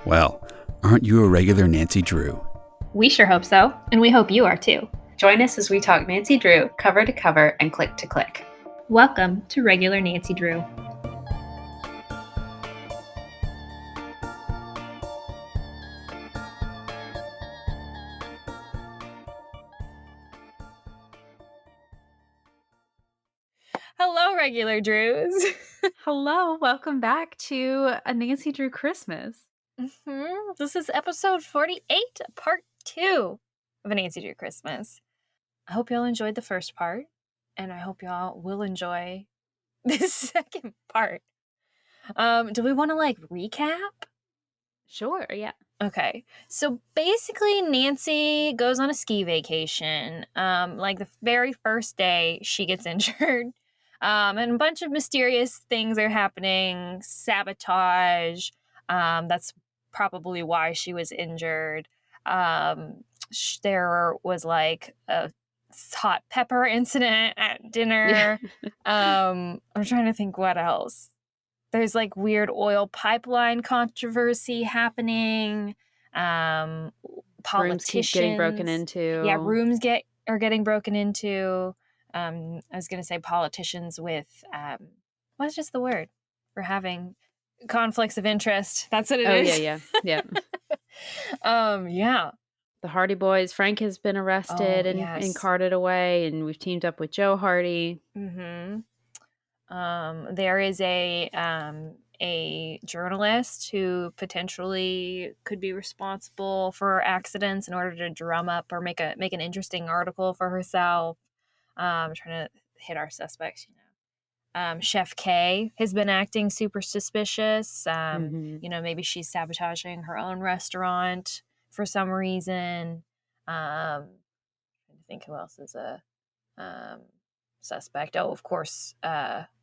Well, aren't you a regular Nancy Drew? We sure hope so, and we hope you are too. Join us as we talk Nancy Drew cover to cover and click to click. Welcome to Regular Nancy Drew. Hello, Regular Drews. Hello, welcome back to a Nancy Drew Christmas. This is episode 48, part 2 of a Nancy Drew Christmas. I hope y'all enjoyed the first part, and I hope y'all will enjoy this second part. Do we want to recap? Sure, yeah. Okay, so basically Nancy goes on a ski vacation. The very first day she gets injured. And a bunch of mysterious things are happening. Sabotage. That's probably why she was injured. There was a hot pepper incident at dinner. I'm trying to think what else. There's weird oil pipeline controversy happening. Politicians rooms keep getting broken into. Yeah, rooms are getting broken into. I was gonna say politicians with what's just the word for having conflicts of interest. That's what it is. Yeah. Yeah. The Hardy Boys. Frank has been arrested and carted away, and we've teamed up with Joe Hardy. Mm-hmm. There is a journalist who potentially could be responsible for accidents in order to drum up or make an interesting article for herself. Trying to hit our suspects, Chef K has been acting super suspicious. Maybe she's sabotaging her own restaurant for some reason. Trying to think who else is a suspect. Oh, of course,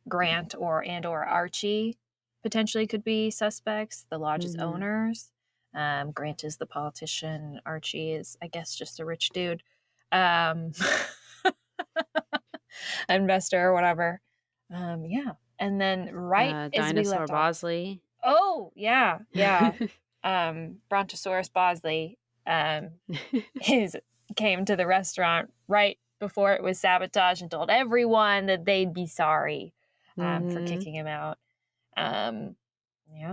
Grant or Archie potentially could be suspects. The lodge's owners. Grant is the politician. Archie is, I guess, just a rich dude. Investor or whatever. And then as we Dinosaur left Bosley. Oh, yeah. Brontosaurus Bosley came to the restaurant right before it was sabotaged and told everyone that they'd be sorry for kicking him out.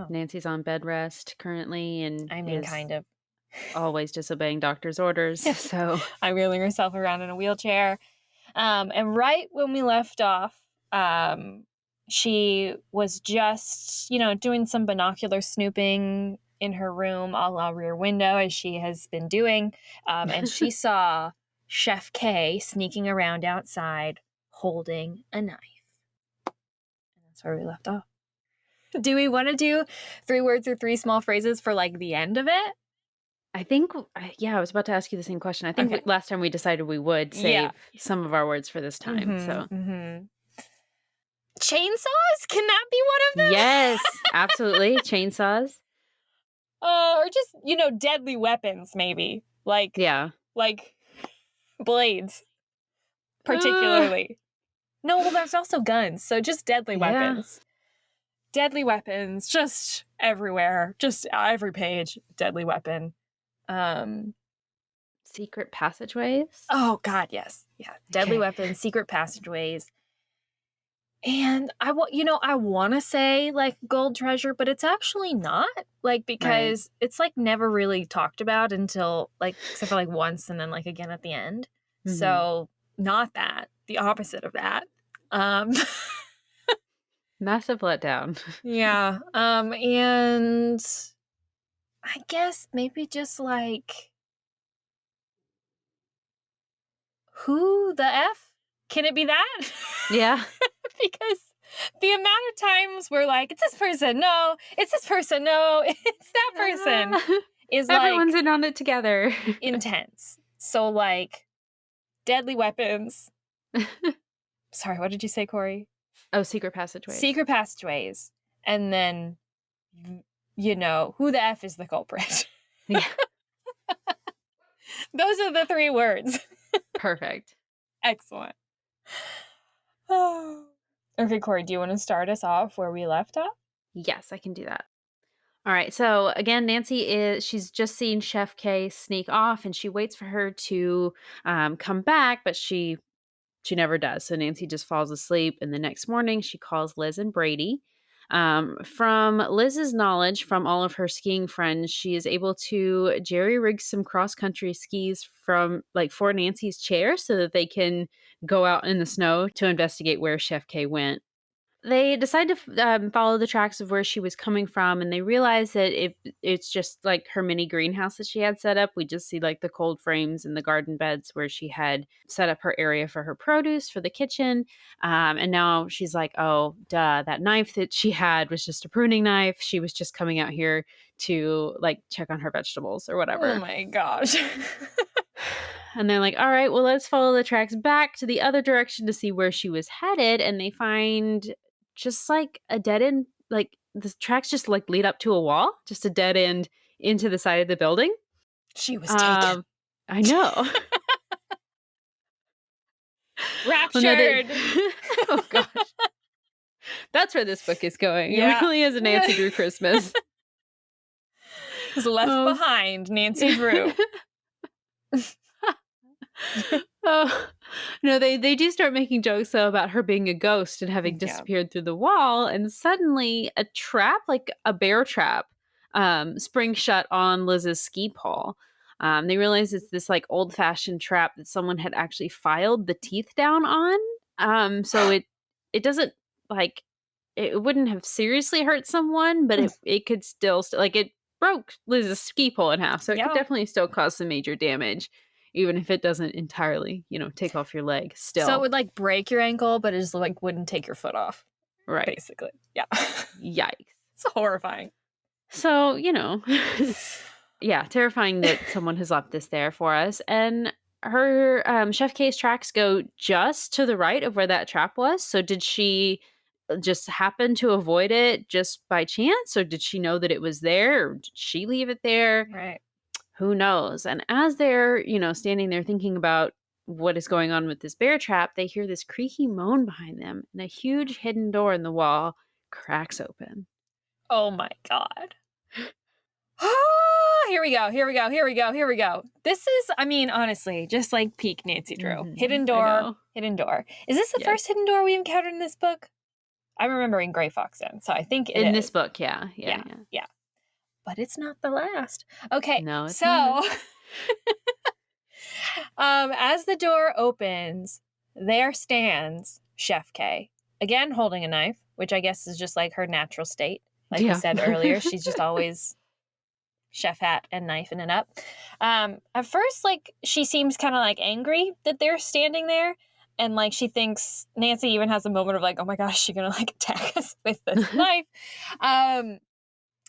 Nancy's on bed rest currently, and kind of always disobeying doctor's orders. So I'm wheeling herself around in a wheelchair. And right when we left off, she was just, doing some binocular snooping in her room a la Rear Window, as she has been doing. And she saw Chef K sneaking around outside holding a knife. And that's where we left off. Do we want to do 3 words or 3 small phrases for the end of it? I think, I was about to ask you the same question. I think last time we decided we would save some of our words for this time. Chainsaws? Can that be one of them? Yes, absolutely. Chainsaws. Or just, deadly weapons, maybe. Like blades, particularly. No, well, there's also guns, so just deadly weapons. Deadly weapons, just everywhere. Just every page, deadly weapon. Secret passageways? Oh, God, yes. Yeah, deadly weapons, secret passageways. And I want to say gold treasure, but it's actually not because it's never really talked about until except for once and then again at the end. Mm-hmm. So not that, the opposite of that. Massive letdown. Yeah. And I guess maybe just who the F? Can it be that? Yeah. Because the amount of times we're it's this person, no, it's this person, no, it's that person, is everyone's in on it together. Intense. So deadly weapons. Sorry, what did you say, Corey? Oh, secret passageways. Secret passageways. And then, who the F is the culprit? Yeah. Those are the 3 words. Perfect. Excellent. Oh. Okay, Corey, do you want to start us off where we left off? Yes, I can do that. All right. So again, she's just seen Chef K sneak off and she waits for her to come back, but she never does. So Nancy just falls asleep. And the next morning, she calls Liz and Brady. From Liz's knowledge from all of her skiing friends, she is able to jerry rig some cross country skis for Nancy's chair so that they can go out in the snow to investigate where Chef K went. They decide to follow the tracks of where she was coming from, and they realize that it's just like her mini greenhouse that she had set up. We just see like the cold frames and the garden beds where she had set up her area for her produce for the kitchen. And now she's like, oh, duh, that knife that she had was just a pruning knife. She was just coming out here to like check on her vegetables or whatever. Oh my gosh. And they're like, all right, well, let's follow the tracks back to the other direction to see where she was headed. And they find just like a dead end, like the tracks just like lead up to a wall, just a dead end into the side of the building. She was taken. I know. Raptured. Oh gosh. That's where this book is going. Yeah. It really is a Nancy Drew Christmas. Was left behind, Nancy Drew. Oh no, they do start making jokes though about her being a ghost and having disappeared through the wall, and suddenly a trap, like a bear trap, springs shut on Liz's ski pole. They realize it's this like old-fashioned trap that someone had actually filed the teeth down on. So it doesn't like it wouldn't have seriously hurt someone, but it could still like it broke Liz's ski pole in half, so it could definitely still cause some major damage. Even if it doesn't entirely, take off your leg still. So it would like break your ankle, but it just like wouldn't take your foot off. Right. Basically. Yeah. Yikes. It's horrifying. So, yeah, terrifying that someone has left this there for us. And her Chef K's tracks go just to the right of where that trap was. So did she just happen to avoid it just by chance? Or did she know that it was there? Or did she leave it there? Right. Who knows? And as they're, standing there thinking about what is going on with this bear trap, they hear this creaky moan behind them, and a huge hidden door in the wall cracks open. Oh my God. Here we go. This is, honestly, just like peak Nancy Drew. Mm-hmm. Hidden door. Is this the first hidden door we encountered in this book? I'm remembering Grey Fox in, so I think it is. In this book, yeah. But it's not the last. Okay, no, it's so not. As the door opens, there stands Chef K, again holding a knife, which I guess is just like her natural state. Like we said earlier, she's just always chef hat and knifing it up. At first, like, she seems kind of like angry that they're standing there. And like she thinks, Nancy even has a moment of like, oh my gosh, she's gonna like attack us with this knife.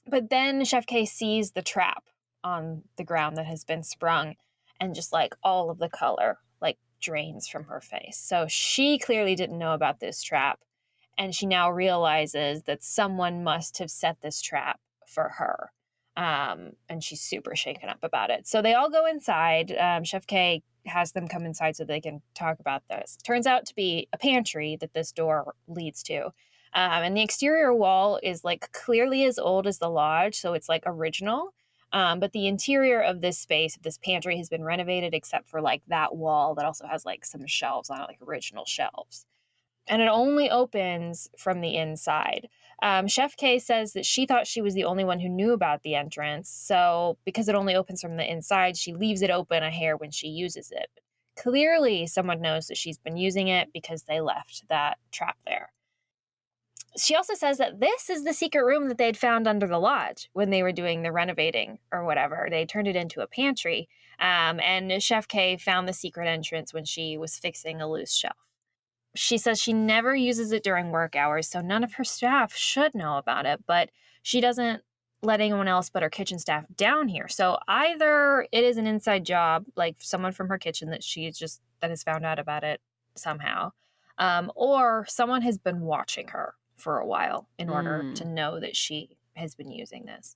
But then Chef K sees the trap on the ground that has been sprung, and just like all of the color like drains from her face. So she clearly didn't know about this trap, and she now realizes that someone must have set this trap for her. And she's super shaken up about it. So they all go inside. Chef K has them come inside so they can talk about this. Turns out to be a pantry that this door leads to. And the exterior wall is like clearly as old as the lodge, so it's like original. But the interior of this space, of this pantry, has been renovated except for like that wall that also has like some shelves on it, like original shelves. And it only opens from the inside. Chef K says that she thought she was the only one who knew about the entrance. So because it only opens from the inside, she leaves it open a hair when she uses it. Clearly, someone knows that she's been using it because they left that trap there. She also says that this is the secret room that they'd found under the lodge when they were doing the renovating or whatever. They turned it into a pantry. And Chef K found the secret entrance when she was fixing a loose shelf. She says she never uses it during work hours, so none of her staff should know about it, but she doesn't let anyone else but her kitchen staff down here. So either it is an inside job, like someone from her kitchen that has found out about it somehow, or someone has been watching her for a while in order to know that she has been using this.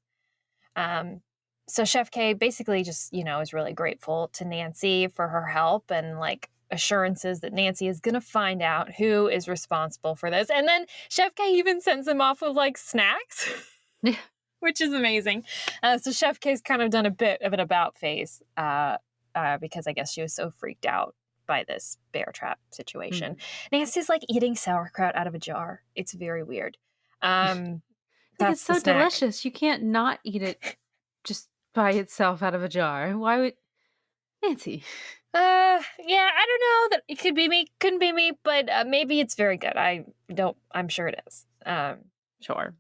So Chef K basically just, is really grateful to Nancy for her help and like assurances that Nancy is going to find out who is responsible for this. And then Chef K even sends him off with like snacks. which is amazing. So Chef K's kind of done a bit of an about face because I guess she was so freaked out by this bear trap situation. Nancy's like eating sauerkraut out of a jar. It's very weird. Like, it's That's the so snack. delicious. You can't not eat it just by itself out of a jar. Why would Nancy? Yeah, I don't know that it could be me, couldn't be me, but maybe it's very good. I'm sure it is. Sure.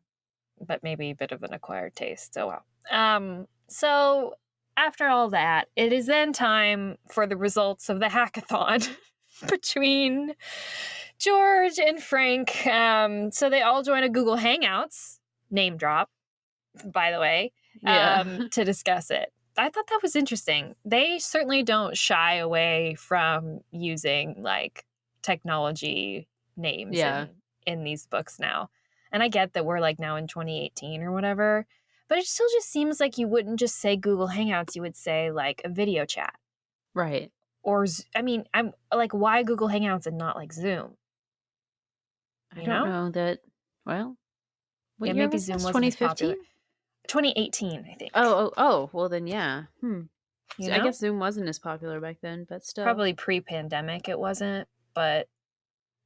But maybe a bit of an acquired taste. So well. So after all that, it is then time for the results of the hackathon between George and Frank. So they all join a Google Hangouts, name drop, by the way, Yeah. to discuss it. I thought that was interesting. They certainly don't shy away from using like technology names Yeah. in these books now. And I get that we're like now in 2018 or whatever, but it still just seems like you wouldn't just say Google Hangouts, you would say like a video chat. Right. Or I mean, I'm like, why Google Hangouts and not like Zoom? I You don't know? know that. Well, what Yeah, year maybe was Zoom this? wasn't as popular. 2015? 2018, I think. Oh. Well, then yeah. You So I know? guess Zoom wasn't as popular back then, but still. Probably pre-pandemic it wasn't, but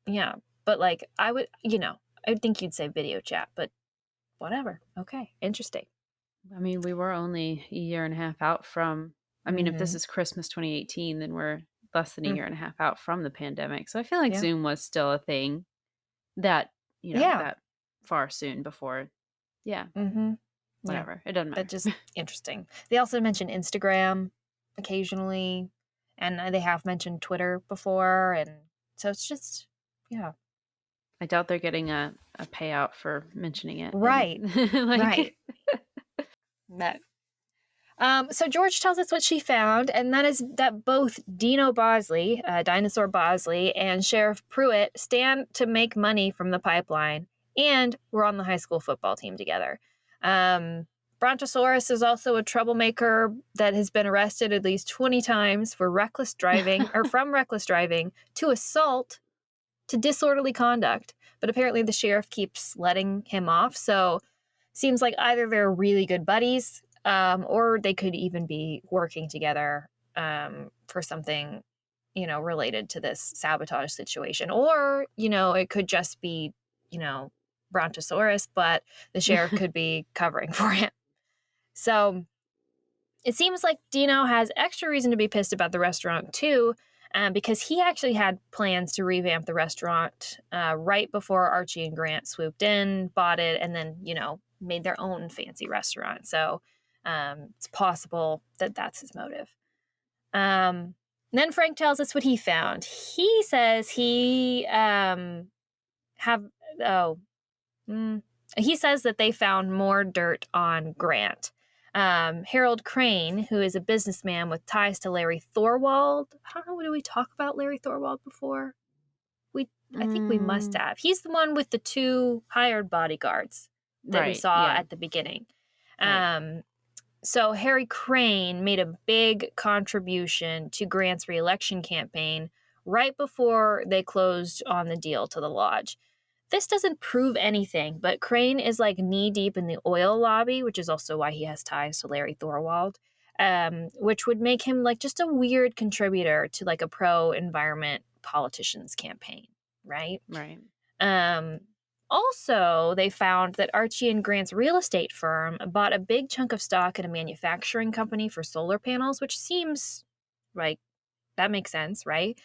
yeah. But like I would think you'd say video chat, but whatever. Okay. Interesting. I mean, we were only a year and a half out from. I mean, if this Mhm. is Christmas 2018, then we're less than a Mm. year and a half out from the pandemic. So I feel like Yeah. Zoom was still a thing that, Yeah. that far soon before. Yeah, Mm-hmm. Yeah. whatever. It doesn't matter. But just interesting. They also mention Instagram occasionally, and they have mentioned Twitter before, and so it's just yeah. I doubt they're getting a payout for mentioning it. Right. Like, Right. So George tells us what she found, and that is that both Dino Bosley, Dinosaur Bosley, and Sheriff Pruitt stand to make money from the pipeline, and we're on the high school football team together. Brontosaurus is also a troublemaker that has been arrested at least 20 times for reckless driving, or from reckless driving to assault to disorderly conduct. But apparently the sheriff keeps letting him off, so seems like either they're really good buddies, or they could even be working together for something, related to this sabotage situation. Or, it could just be, Brontosaurus, but the sheriff could be covering for him. So it seems like Dino has extra reason to be pissed about the restaurant too, because he actually had plans to revamp the restaurant right before Archie and Grant swooped in, bought it, and then, made their own fancy restaurant. So it's possible that that's his motive. Then Frank tells us what he found. He says he he says that they found more dirt on Grant. Harold Crane, who is a businessman with ties to Larry Thorwald. I don't know, did we talk about Larry Thorwald before? I think we must have. He's the one with the 2 hired bodyguards that we right, saw yeah. at the beginning. Right. So Harry Crane made a big contribution to Grant's reelection campaign right before they closed on the deal to the lodge. This doesn't prove anything, but Crane is like knee deep in the oil lobby, which is also why he has ties to Larry Thorwald, which would make him like just a weird contributor to like a pro-environment politician's campaign, right? Right. Also, they found that Archie and Grant's real estate firm bought a big chunk of stock in a manufacturing company for solar panels, which seems like that makes sense, right?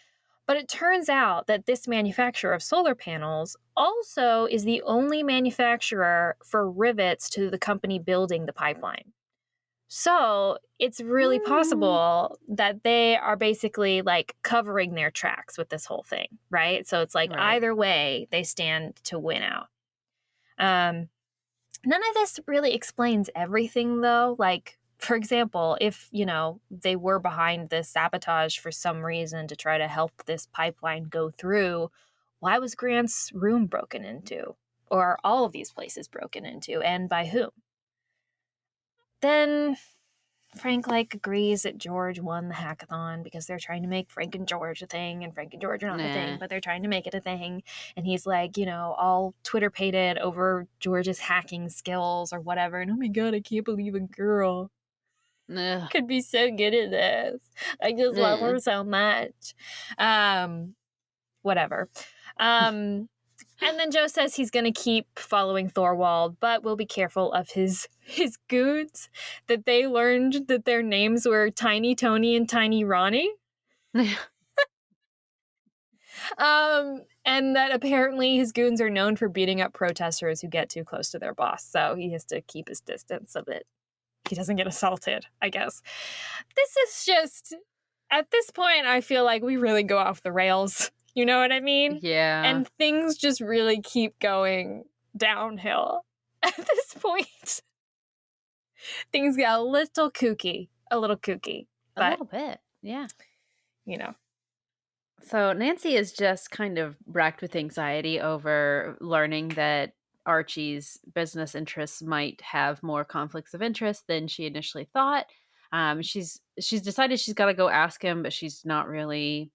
But it turns out that this manufacturer of solar panels also is the only manufacturer for rivets to the company building the pipeline. So it's really possible that they are basically like covering their tracks with this whole thing, right? So it's like Right. either way, they stand to win out. None of this really explains everything, though. Like, for example, if, they were behind this sabotage for some reason to try to help this pipeline go through, why was Grant's room broken into? Or all of these places broken into, and by whom? Then Frank agrees that George won the hackathon because they're trying to make Frank and George a thing, and Frank and George are not a thing, but they're trying to make it a thing. And he's all Twitter pated over George's hacking skills or whatever. And oh my god, I can't believe a girl could be so good at this. I just love her so much. Whatever. And then Joe says he's going to keep following Thorwald, but will be careful of his goons, that they learned that their names were Tiny Tony and Tiny Ronnie. And that apparently his goons are known for beating up protesters who get too close to their boss, so he has to keep his distance so that he doesn't get assaulted, I guess. This is just, at this point, I feel like we really go off the rails. You know what I mean? Yeah. And things just really keep going downhill. At this point, things get a little kooky. But, a little bit, yeah. You know. So Nancy is just kind of racked with anxiety over learning that Archie's business interests might have more conflicts of interest than she initially thought. She's decided she's got to go ask him, but she's not really,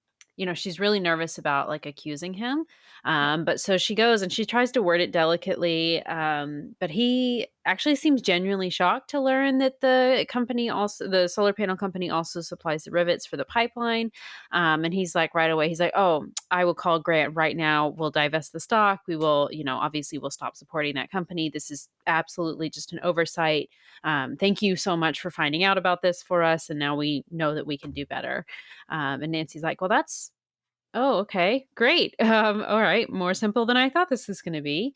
she's really nervous about accusing him. But so she goes and she tries to word it delicately. But he actually seems genuinely shocked to learn that the solar panel company also supplies the rivets for the pipeline. And he's like, right away, he's like, oh, I will call Grant right now. We'll divest the stock. We will, obviously we'll stop supporting that company. This is absolutely just an oversight. Thank you so much for finding out about this for us. And now we know that we can do better. And Nancy's like, well, oh, okay, great. All right. More simple than I thought this was going to be.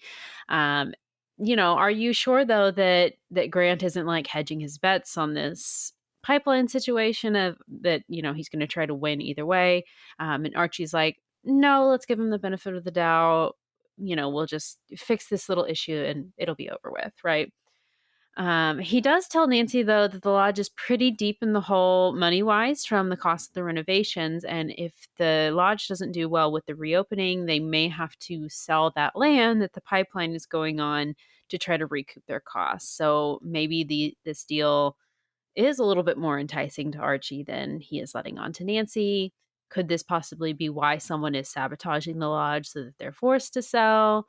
Are you sure though that Grant isn't hedging his bets on this pipeline situation of that, he's going to try to win either way? And Archie's like, no, let's give him the benefit of the doubt. We'll just fix this little issue and it'll be over with. Right. He does tell Nancy, though, that the lodge is pretty deep in the hole money-wise from the cost of the renovations. And if the lodge doesn't do well with the reopening, they may have to sell that land that the pipeline is going on to try to recoup their costs. So maybe this deal is a little bit more enticing to Archie than he is letting on to Nancy. Could this possibly be why someone is sabotaging the lodge so that they're forced to sell?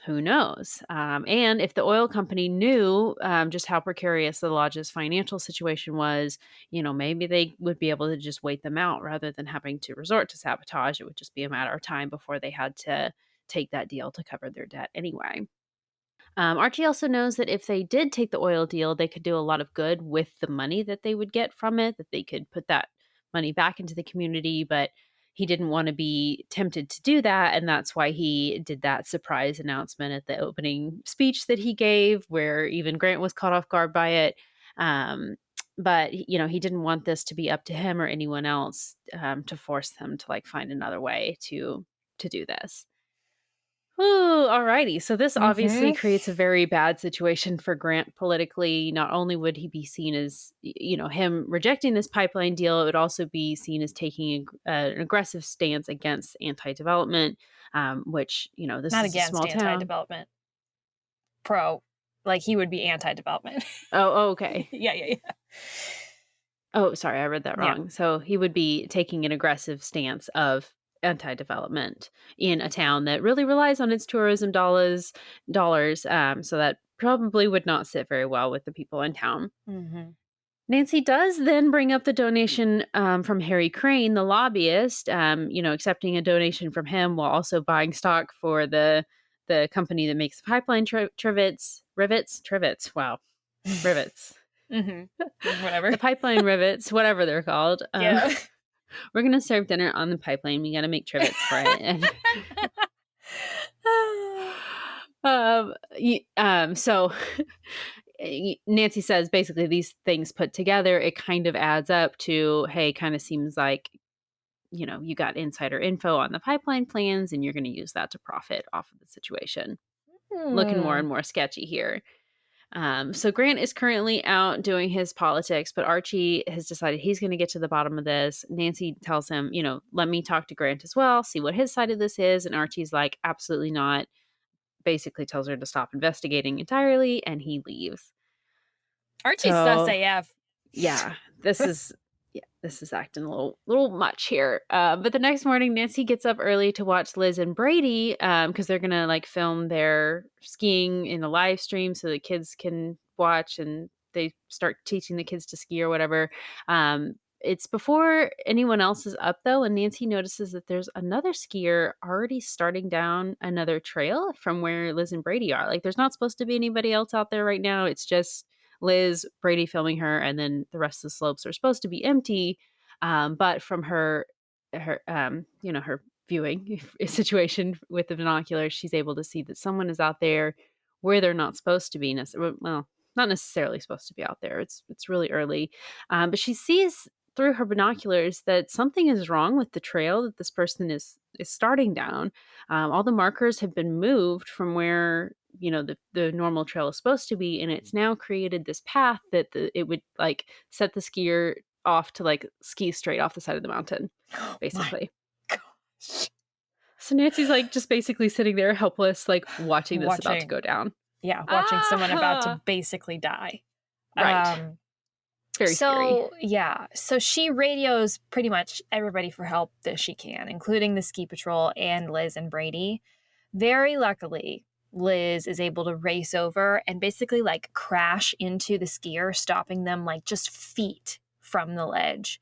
Who knows? And if the oil company knew just how precarious the lodge's financial situation was, maybe they would be able to just wait them out rather than having to resort to sabotage. It would just be a matter of time before they had to take that deal to cover their debt anyway. Archie also knows that if they did take the oil deal, they could do a lot of good with the money that they would get from it, that they could put that money back into the community, but he didn't want to be tempted to do that. And that's why he did that surprise announcement at the opening speech that he gave, where even Grant was caught off guard by it. But, he didn't want this to be up to him or anyone else to force them to find another way to do this. Ooh, alrighty. So this obviously creates a very bad situation for Grant politically. Not only would he be seen as, him rejecting this pipeline deal, it would also be seen as taking an aggressive stance against anti-development, which, this not is against a small town. Anti-development. Pro. He would be anti-development. Oh, okay. Yeah. Oh, sorry, I read that wrong. Yeah. So he would be taking an aggressive stance of anti-development in a town that really relies on its tourism dollars. So that probably would not sit very well with the people in town. Mm-hmm. Nancy does then bring up the donation from Harry Crane, the lobbyist, accepting a donation from him while also buying stock for the company that makes the pipeline rivets. Wow. Rivets. Mm-hmm. Whatever. The pipeline rivets, whatever they're called. Yeah. We're going to serve dinner on the pipeline. We got to make trivets for it. So Nancy says basically these things put together, it kind of adds up to, hey, kind of seems like, you got insider info on the pipeline plans and you're going to use that to profit off of the situation. Looking more and more sketchy here. So Grant is currently out doing his politics, but Archie has decided he's going to get to the bottom of this. Nancy tells him, let me talk to Grant as well, see what his side of this is. And Archie's like, absolutely not. Basically tells her to stop investigating entirely, and he leaves. Archie's sus AF. Yeah, this is acting a little much here. But the next morning, Nancy gets up early to watch Liz and Brady because they're gonna like film their skiing in a live stream so the kids can watch, and they start teaching the kids to ski or whatever. It's before anyone else is up though, and Nancy notices that there's another skier already starting down another trail from where Liz and Brady are. Like, there's not supposed to be anybody else out there right now. It's just Liz, Brady filming her, and then the rest of the slopes are supposed to be empty. But from her her viewing situation with the binoculars, she's able to see that someone is out there where they're not supposed to be. Well, not necessarily supposed to be out there. It's really early, but she sees through her binoculars that something is wrong with the trail that this person is starting down. All the markers have been moved from where the normal trail is supposed to be, and it's now created this path that it would like set the skier off to like ski straight off the side of the mountain, basically. Gosh. So Nancy's like just basically sitting there helpless, like watching this about to go down. Yeah, watching someone about to basically die. Right. Very scary. So she radios pretty much everybody for help that she can, including the ski patrol and Liz and Brady. Very luckily, Liz is able to race over and basically like crash into the skier, stopping them like just feet from the ledge.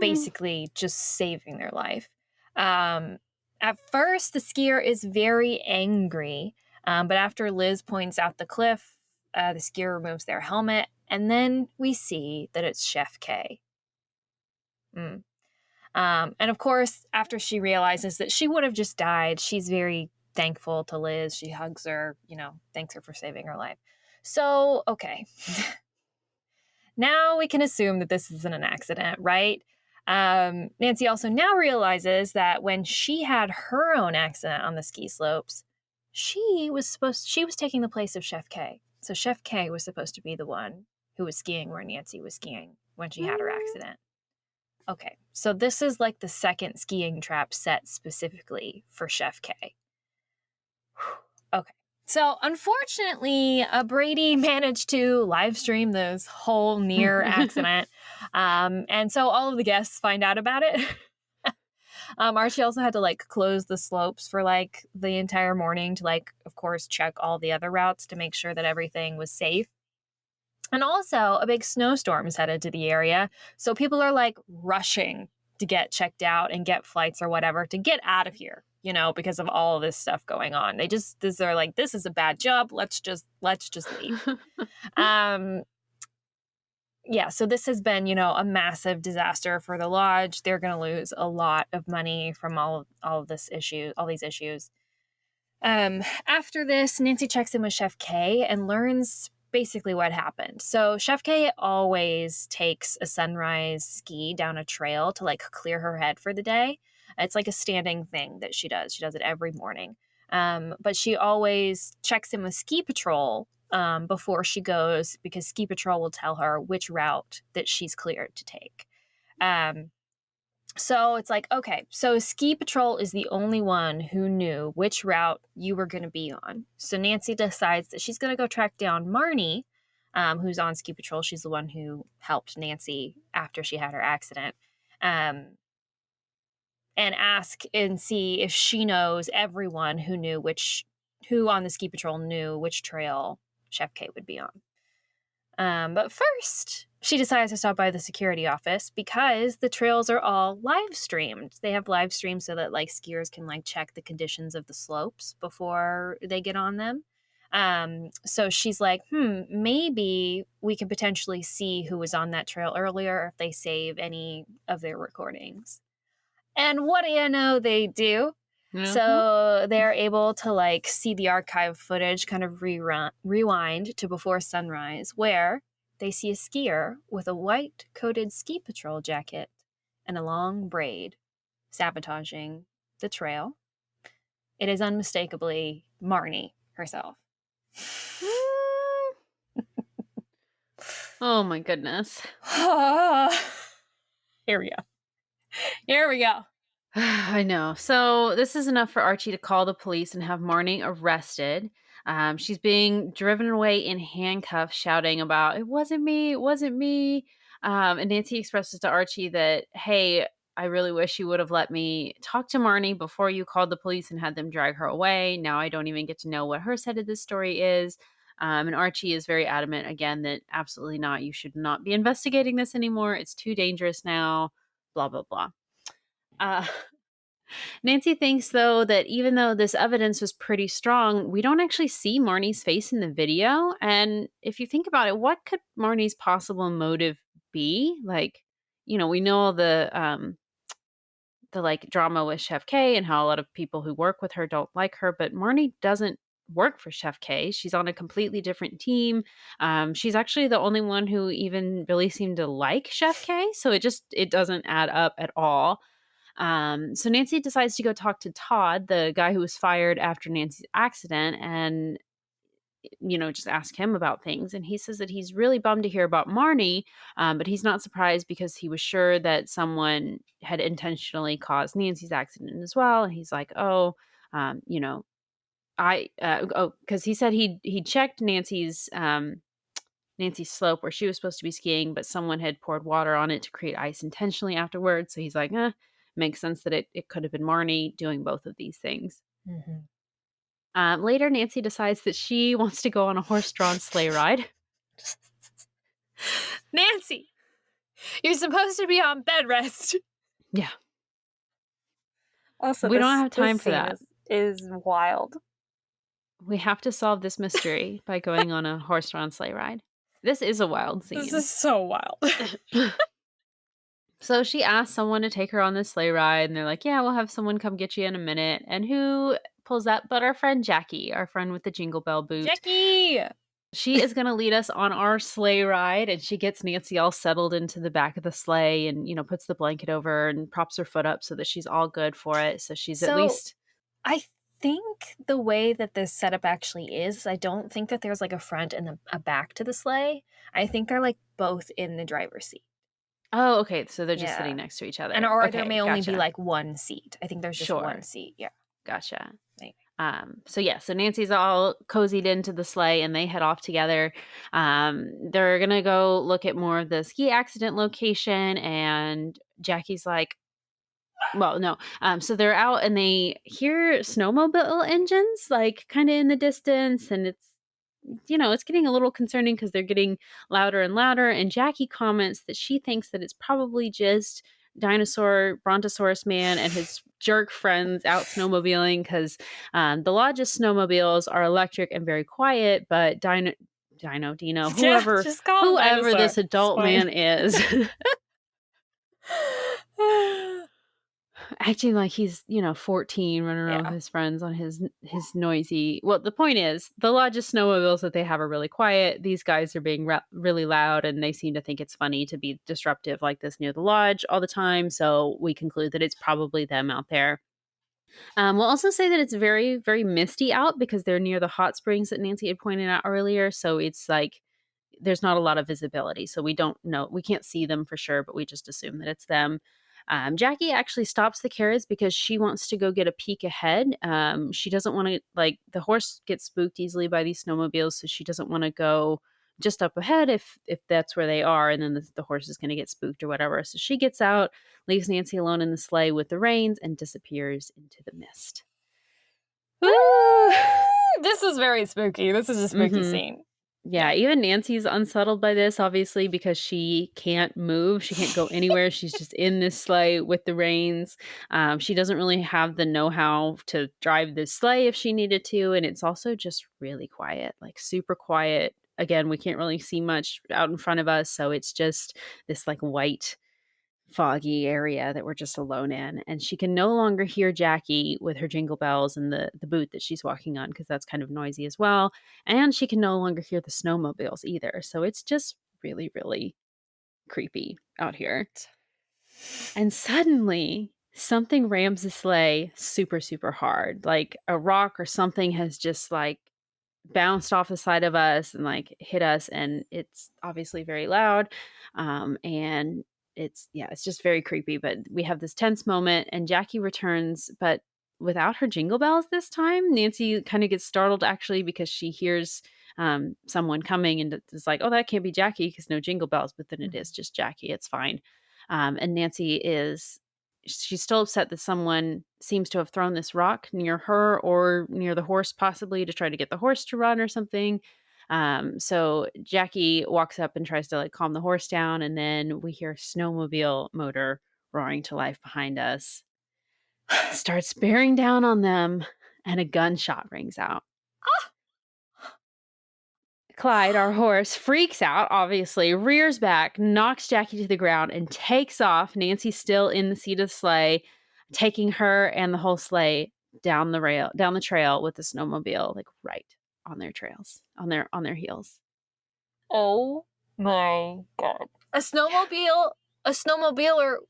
Basically just saving their life. At first, the skier is very angry, but after Liz points out the cliff, the skier removes their helmet, and then we see that it's Chef K. And of course, after she realizes that she would have just died, she's very thankful to Liz. She hugs her, thanks her for saving her life. So, okay. Now we can assume that this isn't an accident, right? Nancy also now realizes that when she had her own accident on the ski slopes, she was taking the place of Chef K. So Chef K was supposed to be the one who was skiing where Nancy was skiing when she had her accident. Okay, so this is like the second skiing trap set specifically for Chef K. Okay. So unfortunately, Brady managed to live stream this whole near accident. And so all of the guests find out about it. Archie also had to like close the slopes for like the entire morning to like, of course, check all the other routes to make sure that everything was safe. And also a big snowstorm is headed to the area. So people are like rushing to get checked out and get flights or whatever to get out of here, because of all of this stuff going on. They're like, this is a bad job. Let's just leave. So this has been, a massive disaster for the lodge. They're going to lose a lot of money from all these issues. After this, Nancy checks in with Chef K and learns basically what happened. So Chef K always takes a sunrise ski down a trail to like clear her head for the day. It's like a standing thing that she does. She does it every morning. But she always checks in with Ski Patrol before she goes, because Ski Patrol will tell her which route that she's cleared to take. So it's like, okay, so Ski Patrol is the only one who knew which route you were going to be on. So Nancy decides that she's going to go track down Marnie, who's on Ski Patrol. She's the one who helped Nancy after she had her accident. And ask and see if she knows everyone who on the Ski Patrol knew which trail Chef K would be on. But first, she decides to stop by the security office because the trails are all live streamed. They have live streams so that like skiers can like check the conditions of the slopes before they get on them. So she's like, maybe we could potentially see who was on that trail earlier if they save any of their recordings. And what do you know they do? Mm-hmm. So they're able to like see the archive footage kind of rewind to before sunrise, where they see a skier with a white coated Ski Patrol jacket and a long braid sabotaging the trail. It is unmistakably Marnie herself. Oh my goodness. Here we go. I know. So this is enough for Archie to call the police and have Marnie arrested. She's being driven away in handcuffs, shouting about, "It wasn't me, it wasn't me." And Nancy expresses to Archie that, "Hey, I really wish you would have let me talk to Marnie before you called the police and had them drag her away. Now I don't even get to know what her side of this story is." And Archie is very adamant again that absolutely not. You should not be investigating this anymore. It's too dangerous now. Blah, blah, blah. Uh, Nancy thinks, though, that even though this evidence was pretty strong, we don't actually see Marnie's face in the video. And if you think about it, what could Marnie's possible motive be? Like, we know the like drama with Chef K and how a lot of people who work with her don't like her, but Marnie doesn't work for Chef K. She's on a completely different team. She's actually the only one who even really seemed to like Chef K, so it doesn't add up at all. So Nancy decides to go talk to Todd, the guy who was fired after Nancy's accident, and just ask him about things. And he says that he's really bummed to hear about Marnie, but he's not surprised because he was sure that someone had intentionally caused Nancy's accident as well. And he's like, oh, you know, because he said he checked Nancy's slope where she was supposed to be skiing, but someone had poured water on it to create ice intentionally afterwards. So he's like, makes sense that it could have been Marnie doing both of these things. Mhm. Later, Nancy decides that she wants to go on a horse-drawn sleigh ride. Nancy, you're supposed to be on bed rest. Yeah. Also, We don't have time for scene that. Is wild. We have to solve this mystery by going on a horse-drawn sleigh ride. This is a wild scene. This is so wild. So she asks someone to take her on this sleigh ride, and they're like, yeah, we'll have someone come get you in a minute. And who pulls up but our friend Jackie, our friend with the jingle bell boot. Jackie! She is going to lead us on our sleigh ride, and she gets Nancy all settled into the back of the sleigh and, puts the blanket over her and props her foot up so that she's all good for it. So she's at least... I think the way that this setup actually is, I don't think that there's like a front and a back to the sleigh. I think they're like both in the driver's seat. Oh, okay. So they're just sitting next to each other. Or there may only be like one seat. I think there's just one seat. Yeah. Gotcha. Anyway. So Nancy's all cozied into the sleigh and they head off together. They're going to go look at more of the ski accident location, and Jackie's like, well, no. So they're out and they hear snowmobile engines like kind of in the distance, and it's getting a little concerning because they're getting louder and louder. And Jackie comments that she thinks that it's probably just dinosaur Brontosaurus man and his jerk friends out snowmobiling, because the Lodge's snowmobiles are electric and very quiet, but Dino, whoever this adult man is, acting like he's 14, running around with his friends on his noisy... Well, the point is, the Lodge's snowmobiles that they have are really quiet. These guys are being really loud, and they seem to think it's funny to be disruptive like this near the Lodge all the time. So we conclude that it's probably them out there. We'll also say that it's very, very misty out because they're near the hot springs that Nancy had pointed out earlier. So it's like there's not a lot of visibility. So we don't know. We can't see them for sure, but we just assume that it's them. Jackie actually stops the carriage because she wants to go get a peek ahead. She doesn't want to, the horse gets spooked easily by these snowmobiles, so she doesn't want to go just up ahead if that's where they are, and then the horse is going to get spooked or whatever. So she gets out, leaves Nancy alone in the sleigh with the reins, and disappears into the mist. Woo! This is very spooky. This is a spooky scene. Yeah, even Nancy's unsettled by this, obviously, because she can't move. She can't go anywhere. She's just in this sleigh with the reins. She doesn't really have the know-how to drive this sleigh if she needed to. And it's also just really quiet, like super quiet. Again, we can't really see much out in front of us. So it's just this like white, foggy area that we're just alone in. And she can no longer hear Jackie with her jingle bells and the boot that she's walking on, because that's kind of noisy as well. And she can no longer hear the snowmobiles either. So it's just really, really creepy out here. And suddenly something rams the sleigh super, super hard. Like a rock or something has just like bounced off the side of us and like hit us. And it's obviously very loud. And it's just very creepy. But we have this tense moment and Jackie returns, but without her jingle bells this time. Nancy kind of gets startled actually because she hears someone coming and is like, oh, that can't be Jackie because no jingle bells. But then it is just Jackie. It's fine. And she's still upset that someone seems to have thrown this rock near her or near the horse, possibly to try to get the horse to run or something. So Jackie walks up and tries to like calm the horse down. And then we hear a snowmobile motor roaring to life behind us. Starts bearing down on them, and a gunshot rings out. Clyde, our horse, freaks out, obviously, rears back, knocks Jackie to the ground, and takes off. Nancy's still in the seat of the sleigh, taking her and the whole sleigh down the trail with the snowmobile, like right on their trails, on their heels. Oh my God. A snowmobiler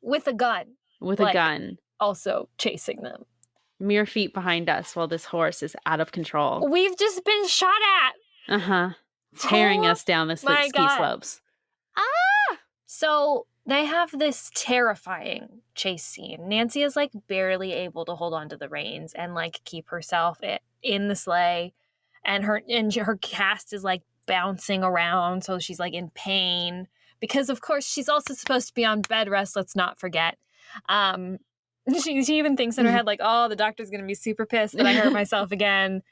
with a gun. With Like, a gun. Also chasing them. Mere feet behind us while this horse is out of control. We've just been shot at. Uh-huh. Tearing us down the ski slopes. So they have this terrifying chase scene. Nancy is like barely able to hold on to the reins and like keep herself in the sleigh, and her cast is like bouncing around, so she's like in pain because of course she's also supposed to be on bed rest. Let's not forget. She even thinks in her head like, oh, the doctor's gonna be super pissed that I hurt myself again.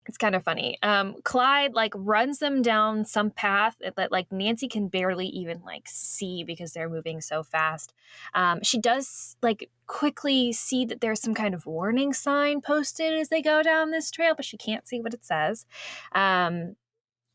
It's kind of funny. Clyde like runs them down some path that like Nancy can barely even like see because they're moving so fast. She does like quickly see that there's some kind of warning sign posted as they go down this trail, but she can't see what it says. And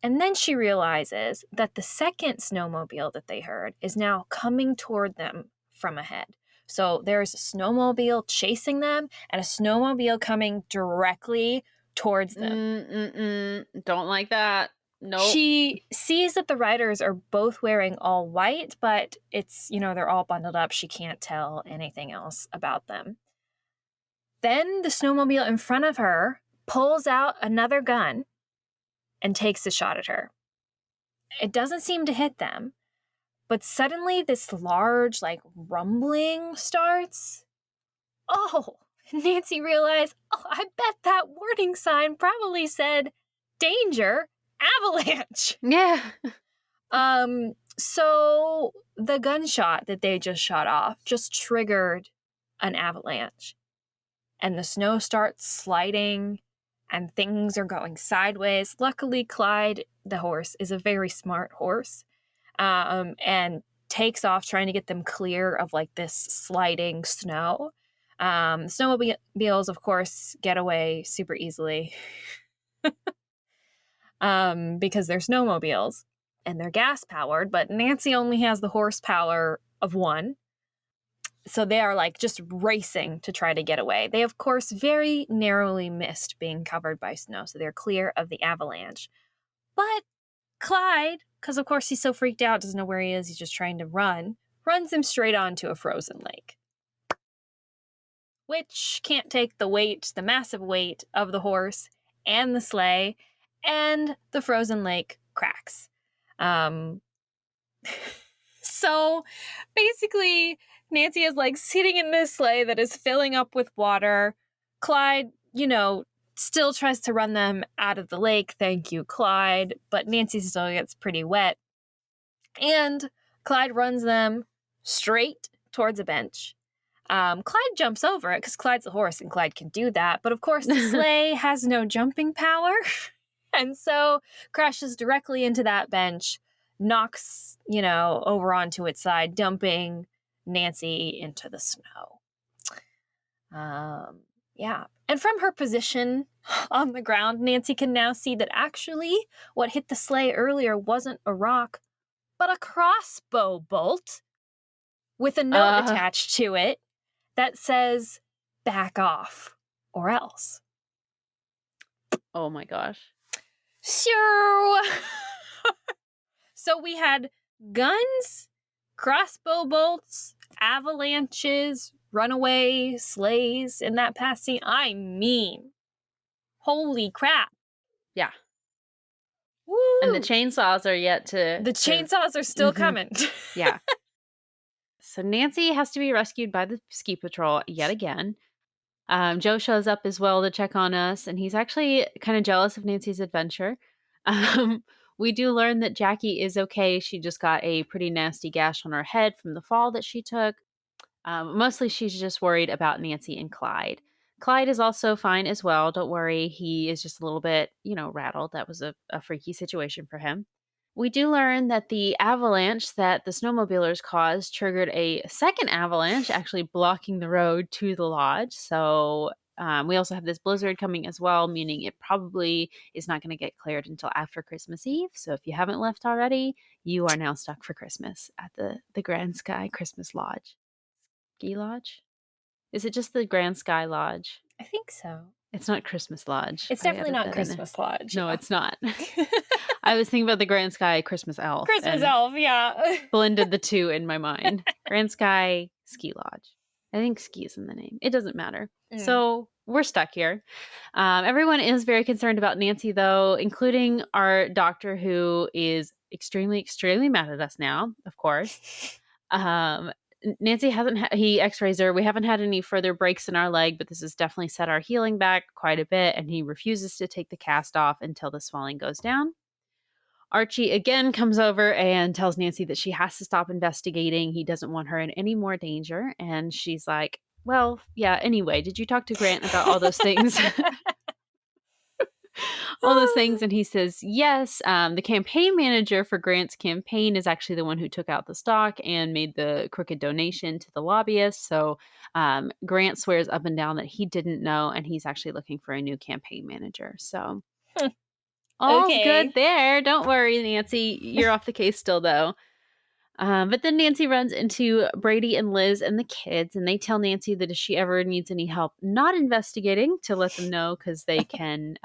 then she realizes that the second snowmobile that they heard is now coming toward them from ahead. So there's a snowmobile chasing them and a snowmobile coming directly towards them. Don't like that. Nope. She sees that the riders are both wearing all white, but it's, they're all bundled up. She can't tell anything else about them. Then the snowmobile in front of her pulls out another gun and takes a shot at her. It doesn't seem to hit them, but suddenly this large, like, rumbling starts. Oh! Nancy realized, I bet that warning sign probably said, danger, avalanche. Yeah. So the gunshot that they just shot off just triggered an avalanche. And the snow starts sliding and things are going sideways. Luckily, Clyde, the horse, is a very smart horse, and takes off trying to get them clear of like this sliding snow. Snowmobiles, of course, get away super easily because they're snowmobiles and they're gas powered, but Nancy only has the horsepower of 1. So they are like just racing to try to get away. They, of course, very narrowly missed being covered by snow, so they're clear of the avalanche. But Clyde, because of course he's so freaked out, doesn't know where he is, he's just trying to run, runs him straight onto a frozen lake, which can't take the massive weight of the horse and the sleigh, and the frozen lake cracks. So basically, Nancy is like sitting in this sleigh that is filling up with water. Clyde, still tries to run them out of the lake. Thank you, Clyde. But Nancy still gets pretty wet. And Clyde runs them straight towards a bench. Clyde jumps over it because Clyde's a horse and Clyde can do that. But of course, the sleigh has no jumping power. And so crashes directly into that bench, knocks, over onto its side, dumping Nancy into the snow. Yeah. And from her position on the ground, Nancy can now see that actually what hit the sleigh earlier wasn't a rock, but a crossbow bolt with a note attached to it that says, back off or else. Oh my gosh. So we had guns, crossbow bolts, avalanches, runaway sleighs in that past scene. I mean, holy crap. Yeah. Woo! And the chainsaws are yet to... The chainsaws are still coming. Yeah. So Nancy has to be rescued by the ski patrol yet again. Joe shows up as well to check on us, and he's actually kind of jealous of Nancy's adventure. Um, we do learn that Jackie is okay. She just got a pretty nasty gash on her head from the fall that she took. Mostly she's just worried about Nancy and Clyde. Clyde is also fine as well. Don't worry. He is just a little bit, rattled. That was a freaky situation for him. We do learn that the avalanche that the snowmobilers caused triggered a second avalanche, actually blocking the road to the lodge. So we also have this blizzard coming as well, meaning it probably is not going to get cleared until after Christmas Eve. So if you haven't left already, you are now stuck for Christmas at the Grand Sky Christmas Lodge. Ski Lodge? Is it just the Grand Sky Lodge? I think so. It's not Christmas Lodge. It's I definitely added not that in Christmas Lodge. there. No, yeah. it's not. I was thinking about the Grand Sky Christmas Elf. Christmas and Elf, yeah. blended the two in my mind. Grand Sky Ski Lodge. I think ski is in the name. It doesn't matter. So we're stuck here. Everyone is very concerned about Nancy, though, including our doctor, who is extremely, extremely mad at us now, of course. Nancy hasn't he x-rays her. We haven't had any further breaks in our leg, but this has definitely set our healing back quite a bit, and he refuses to take the cast off until the swelling goes down. Archie again comes over and tells Nancy that she has to stop investigating. He doesn't want her in any more danger, and she's like, well, yeah, anyway, did you talk to Grant about all those things? All those things. And he says, yes, the campaign manager for Grant's campaign is actually the one who took out the stock and made the crooked donation to the lobbyists. So Grant swears up and down that he didn't know, and he's actually looking for a new campaign manager. So all's good there. Don't worry, Nancy. You're off the case still, though. But then Nancy runs into Brady and Liz and the kids, and they tell Nancy that if she ever needs any help not investigating, to let them know, because they can,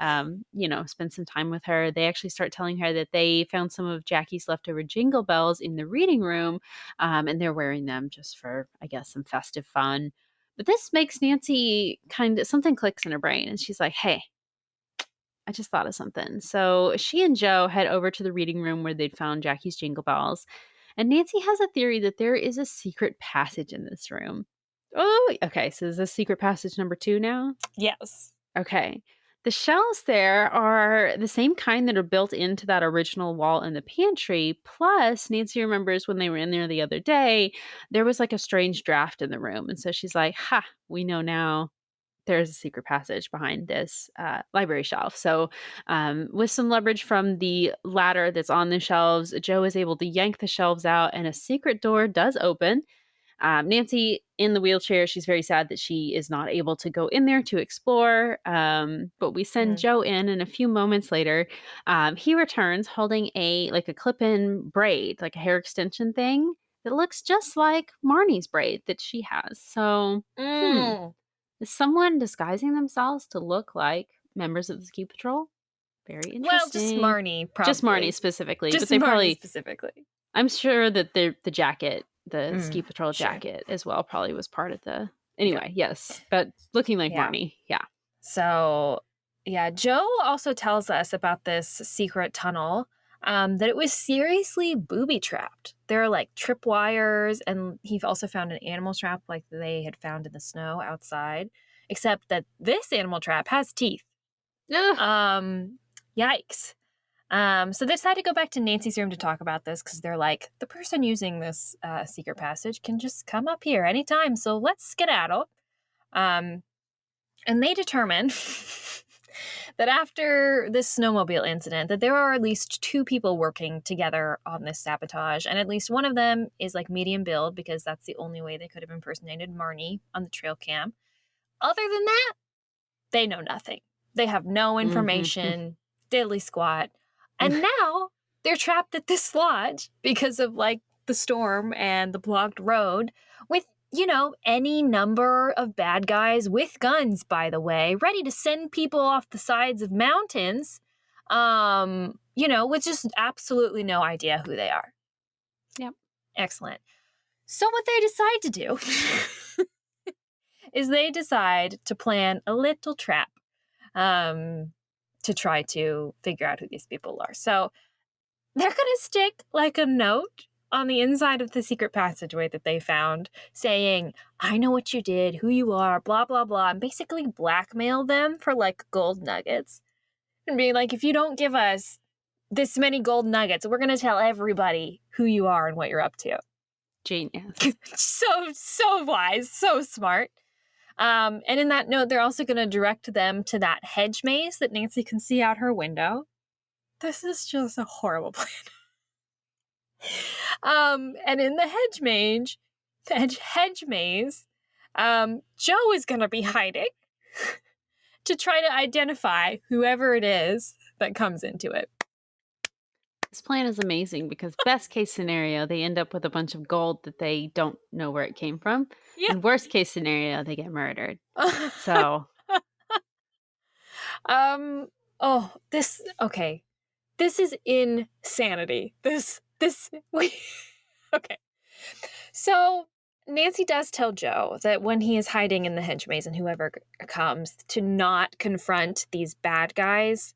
spend some time with her. They actually start telling her that they found some of Jackie's leftover jingle bells in the reading room, and they're wearing them just for, I guess, some festive fun. But this makes Nancy something clicks in her brain, and she's like, hey, I just thought of something. So she and Joe head over to the reading room where they'd found Jackie's jingle bells. And Nancy has a theory that there is a secret passage in this room. Oh, okay. So is this secret passage number 2 now? Yes. Okay. The shelves there are the same kind that are built into that original wall in the pantry. Plus, Nancy remembers when they were in there the other day, there was like a strange draft in the room. And so she's like, ha, we know now. There's a secret passage behind this library shelf. So with some leverage from the ladder that's on the shelves, Joe is able to yank the shelves out, and a secret door does open. Nancy in the wheelchair, she's very sad that she is not able to go in there to explore. But we send Joe in, and a few moments later, he returns holding a clip-in braid, like a hair extension thing that looks just like Marnie's braid that she has. So, is someone disguising themselves to look like members of the ski patrol? Very interesting. Well, just Marnie, probably. Just Marnie specifically. Just but they Marnie probably, specifically. I'm sure that the jacket, the ski patrol jacket as well, probably was part of the... Anyway, yes. But looking like Marnie, yeah. So, yeah, Joe also tells us about this secret tunnel, that it was seriously booby-trapped. There are, like, tripwires, and he also found an animal trap like they had found in the snow outside, except that this animal trap has teeth. Yikes. So they decided to go back to Nancy's room to talk about this, because they're like, the person using this secret passage can just come up here anytime, so let's skedaddle. And they determine that after this snowmobile incident, that there are at least 2 people working together on this sabotage, and at least one of them is like medium build, because that's the only way they could have impersonated Marnie on the trail cam. Other than that, they know nothing. They have no information, diddly squat. And now they're trapped at this lodge because of like the storm and the blocked road with, any number of bad guys with guns, by the way, ready to send people off the sides of mountains, with just absolutely no idea who they are. Yep. Excellent. So what they decide to do is they decide to plan a little trap to try to figure out who these people are. So they're going to stick like a note on the inside of the secret passageway that they found, saying, I know what you did, who you are, blah, blah, blah, and basically blackmail them for like gold nuggets. And being like, if you don't give us this many gold nuggets, we're going to tell everybody who you are and what you're up to. Genius. So wise, so smart. And in that note, they're also going to direct them to that hedge maze that Nancy can see out her window. This is just a horrible plan. And in the hedge maze, Joe is going to be hiding to try to identify whoever it is that comes into it. This plan is amazing because best case scenario, they end up with a bunch of gold that they don't know where it came from. Yeah. And worst case scenario, they get murdered. So, This is insanity. Okay. So Nancy does tell Joe that when he is hiding in the hedge maze and whoever comes to not confront these bad guys,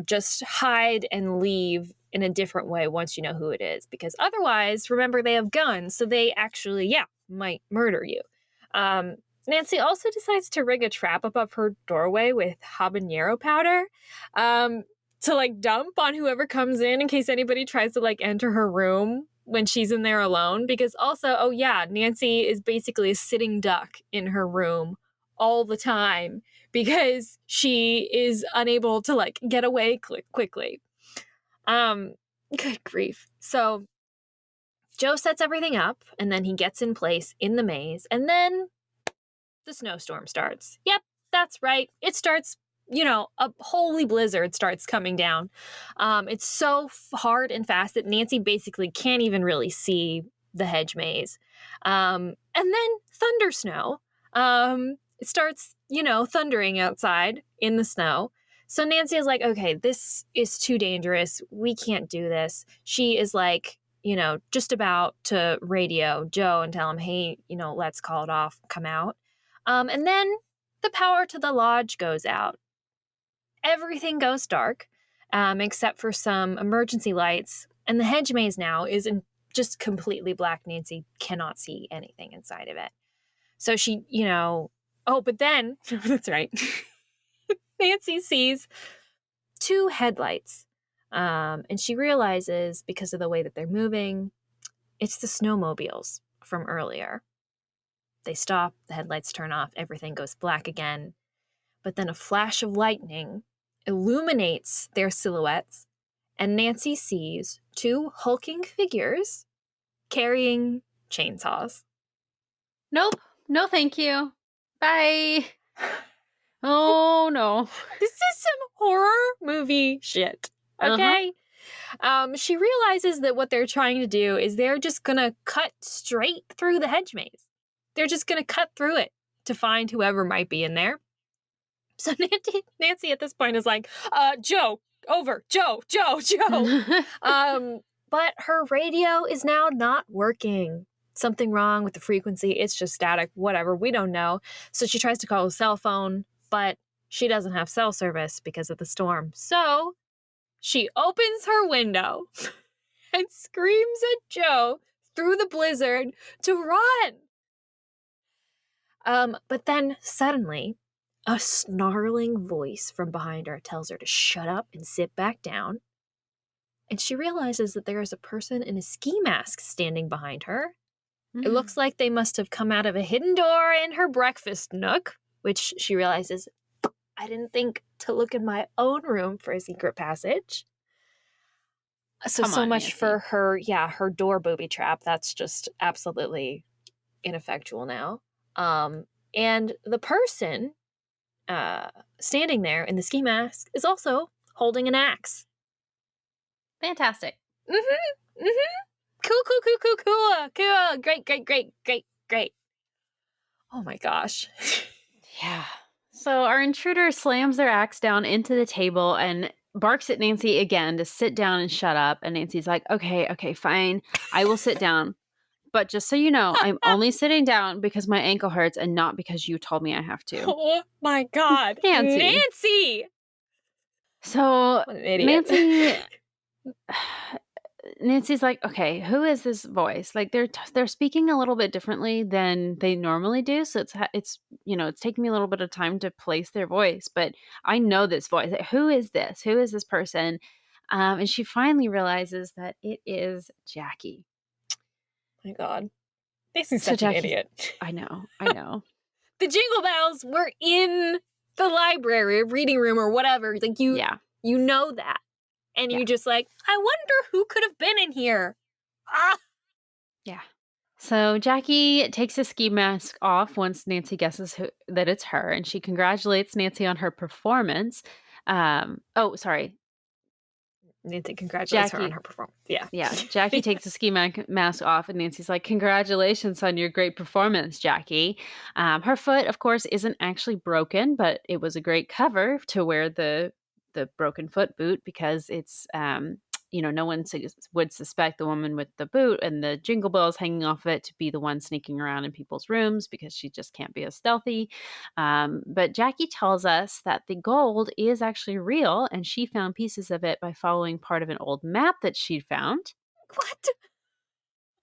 just hide and leave in a different way once you know who it is. Because otherwise, remember, they have guns, so they actually, might murder you. Nancy also decides to rig a trap above her doorway with habanero powder to like dump on whoever comes in case anybody tries to like enter her room when she's in there alone. Because also, Nancy is basically a sitting duck in her room all the time because she is unable to like get away quickly. Good grief. So Joe sets everything up and then he gets in place in the maze and then the snowstorm starts. Yep, that's right. It starts, a holy blizzard starts coming down. It's so hard and fast that Nancy basically can't even really see the hedge maze. And then thunder snow. It starts, thundering outside in the snow. So Nancy is like, okay, this is too dangerous. We can't do this. She is like, just about to radio Joe and tell him, hey, let's call it off, come out. And then the power to the lodge goes out. Everything goes dark, except for some emergency lights. And the hedge maze now is just completely black. Nancy cannot see anything inside of it. So she, but then, that's right. Nancy sees two headlights. And she realizes, because of the way that they're moving, it's the snowmobiles from earlier. They stop, the headlights turn off, everything goes black again. But then a flash of lightning illuminates their silhouettes, and Nancy sees two hulking figures carrying chainsaws. Nope. No, thank you. Bye. Oh, no. This is some horror movie shit, okay? She realizes that what they're trying to do is they're just gonna cut straight through the hedge maze. They're just gonna cut through it to find whoever might be in there. So Nancy at this point is like, Joe, over, Joe. But her radio is now not working. Something wrong with the frequency. It's just static, whatever. We don't know. So she tries to call a cell phone, but she doesn't have cell service because of the storm. So she opens her window and screams at Joe through the blizzard to run. But then suddenly, a snarling voice from behind her tells her to shut up and sit back down. And she realizes that there is a person in a ski mask standing behind her. It looks like they must have come out of a hidden door in her breakfast nook, which she realizes, I didn't think to look in my own room for a secret passage. So much Nancy. For her door booby trap. That's just absolutely ineffectual now. And the person standing there in the ski mask is also holding an axe. Fantastic. Cool. Great. Oh my gosh. Yeah. So our intruder slams their axe down into the table and barks at Nancy again to sit down and shut up. And Nancy's like, okay, fine. I will sit down. But just so you know, I'm only sitting down because my ankle hurts and not because you told me I have to. Oh my God. Nancy! So What an idiot. Nancy, Nancy's like, okay, who is this voice? Like they're speaking a little bit differently than they normally do. So it's it's taking me a little bit of time to place their voice, but I know this voice. Like, who is this? Who is this person? And she finally realizes that it is Jackie. My God, this is So such an Jackie's- idiot. I know. The Jingle Bells were in the library, reading room, or whatever. Like you know that. And you just like, I wonder who could have been in here. Ah! Yeah. So Jackie takes a ski mask off once Nancy guesses that it's her, and she congratulates Nancy on her performance. Sorry. Nancy congratulates her on her performance. Yeah. Yeah. Jackie takes the ski mask off, and Nancy's like, congratulations on your great performance, Jackie. Her foot, of course, isn't actually broken, but it was a great cover to wear the broken foot boot because it's no one would suspect the woman with the boot and the jingle bells hanging off of it to be the one sneaking around in people's rooms because she just can't be as stealthy. But Jackie tells us that the gold is actually real, and she found pieces of it by following part of an old map that she'd found. What?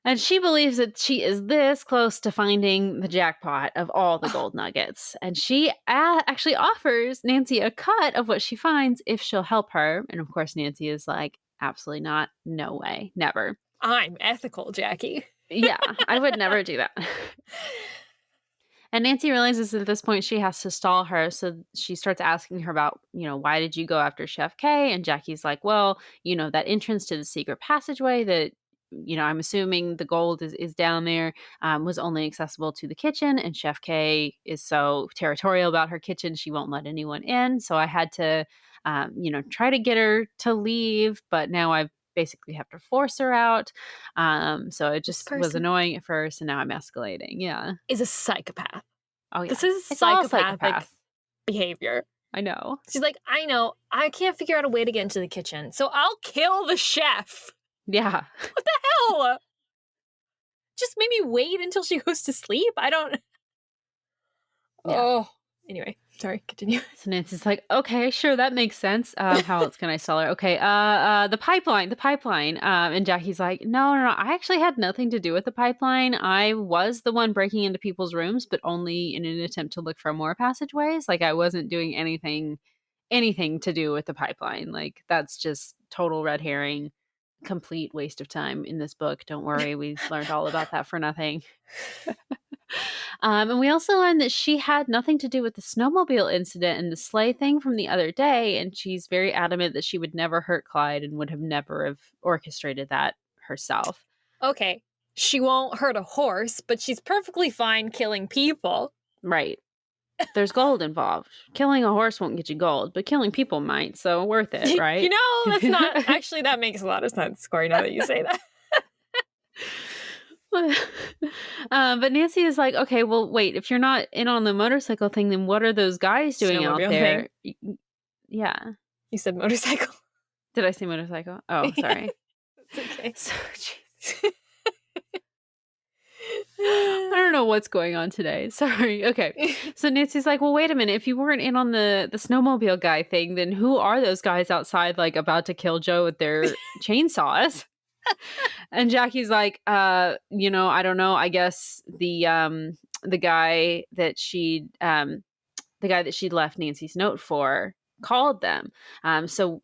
And she believes that she is this close to finding the jackpot of all the gold nuggets. And she actually offers Nancy a cut of what she finds if she'll help her. And of course, Nancy is like, absolutely not. No way. Never. I'm ethical, Jackie. Yeah, I would never do that. And Nancy realizes at this point she has to stall her. So she starts asking her about, why did you go after Chef K? And Jackie's like, well, that entrance to the secret passageway that, I'm assuming the gold is down there, was only accessible to the kitchen. And Chef K is so territorial about her kitchen, she won't let anyone in. So I had to, try to get her to leave. But now I basically have to force her out. So it just was annoying at first. And now I'm escalating. Yeah. Is a psychopath. Oh, yeah. This is It's all psychopathic behavior. I know. She's like, I know. I can't figure out a way to get into the kitchen, so I'll kill the chef. Yeah. What the hell? Just maybe wait until she goes to sleep? I don't... Yeah. Oh. Anyway, sorry, continue. So Nancy's like, okay, sure, that makes sense. How else can I sell her? Okay, the pipeline. And Jackie's like, no, I actually had nothing to do with the pipeline. I was the one breaking into people's rooms, but only in an attempt to look for more passageways. Like, I wasn't doing anything to do with the pipeline. Like, that's just total red herring, complete waste of time in this book. Don't worry, we learned all about that for nothing. And we also learned that she had nothing to do with the snowmobile incident and the sleigh thing from the other day. And she's very adamant that she would never hurt Clyde and would have never have orchestrated that herself. Okay, she won't hurt a horse, but she's perfectly fine killing people. Right. There's gold involved. Killing a horse won't get you gold, but killing people might, so worth it, right? That's not... Actually, that makes a lot of sense, Corey, now that you say that. But Nancy is like, okay, well, wait, if you're not in on the motorcycle thing, then what are those guys doing out there? Yeah. You said motorcycle. Did I say motorcycle? Oh, sorry. It's okay. So, I don't know what's going on today. Sorry. Okay. So Nancy's like, well, wait a minute. If you weren't in on the snowmobile guy thing, then who are those guys outside, like, about to kill Joe with their chainsaws? And Jackie's like, I don't know. I guess the guy that she'd left Nancy's note for called them. So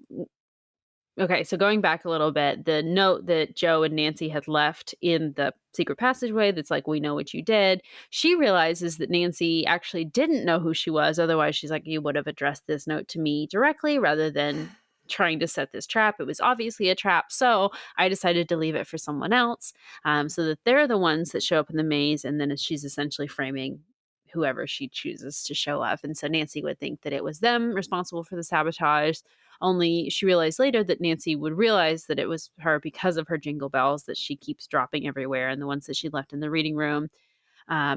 going back a little bit, the note that Joe and Nancy had left in the secret passageway that's like, we know what you did. She realizes that Nancy actually didn't know who she was. Otherwise, she's like, you would have addressed this note to me directly rather than trying to set this trap. It was obviously a trap. So I decided to leave it for someone else, so that they're the ones that show up in the maze. And then she's essentially framing whoever she chooses to show up. And so Nancy would think that it was them responsible for the sabotage. Only she realized later that Nancy would realize that it was her because of her jingle bells that she keeps dropping everywhere and the ones that she left in the reading room.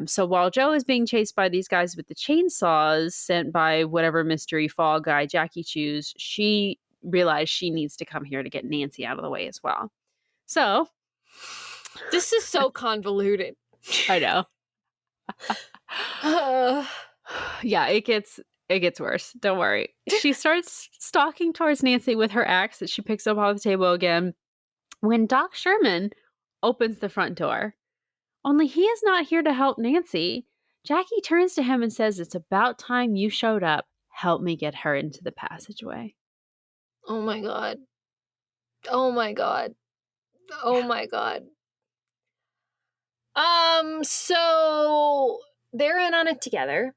So while Joe is being chased by these guys with the chainsaws sent by whatever mystery fall guy Jackie chooses, she realized she needs to come here to get Nancy out of the way as well. So this is so convoluted. I know. Yeah, it gets worse. Don't worry. She starts stalking towards Nancy with her axe that she picks up off the table again. when Doc Sherman opens the front door. Only he is not here to help Nancy. Jackie turns to him and says, "It's about time you showed up. Help me get her into the passageway." Oh my god. Oh my god. Oh my god. So they're in on it together.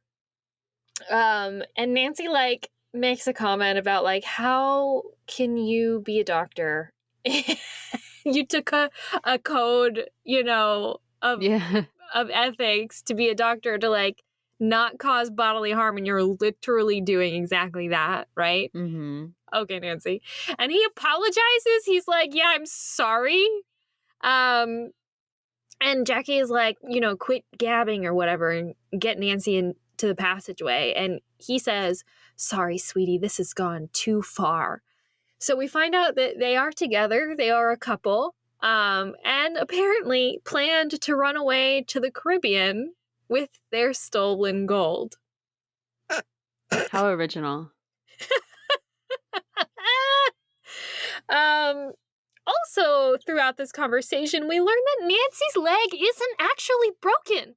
And Nancy like makes a comment about like, how can you be a doctor? You took a code, of Yeah. of ethics to be a doctor to like not cause bodily harm, and you're literally doing exactly that, right? Mm-hmm. Okay, Nancy. And he apologizes. He's like, "Yeah, I'm sorry." Um and Jackie is like, quit gabbing or whatever and get Nancy into the passageway. And he says, "Sorry, sweetie, this has gone too far." So we find out that they are together. They are a couple, and apparently planned to run away to the Caribbean with their stolen gold. How original. Also, throughout this conversation, we learn that Nancy's leg isn't actually broken.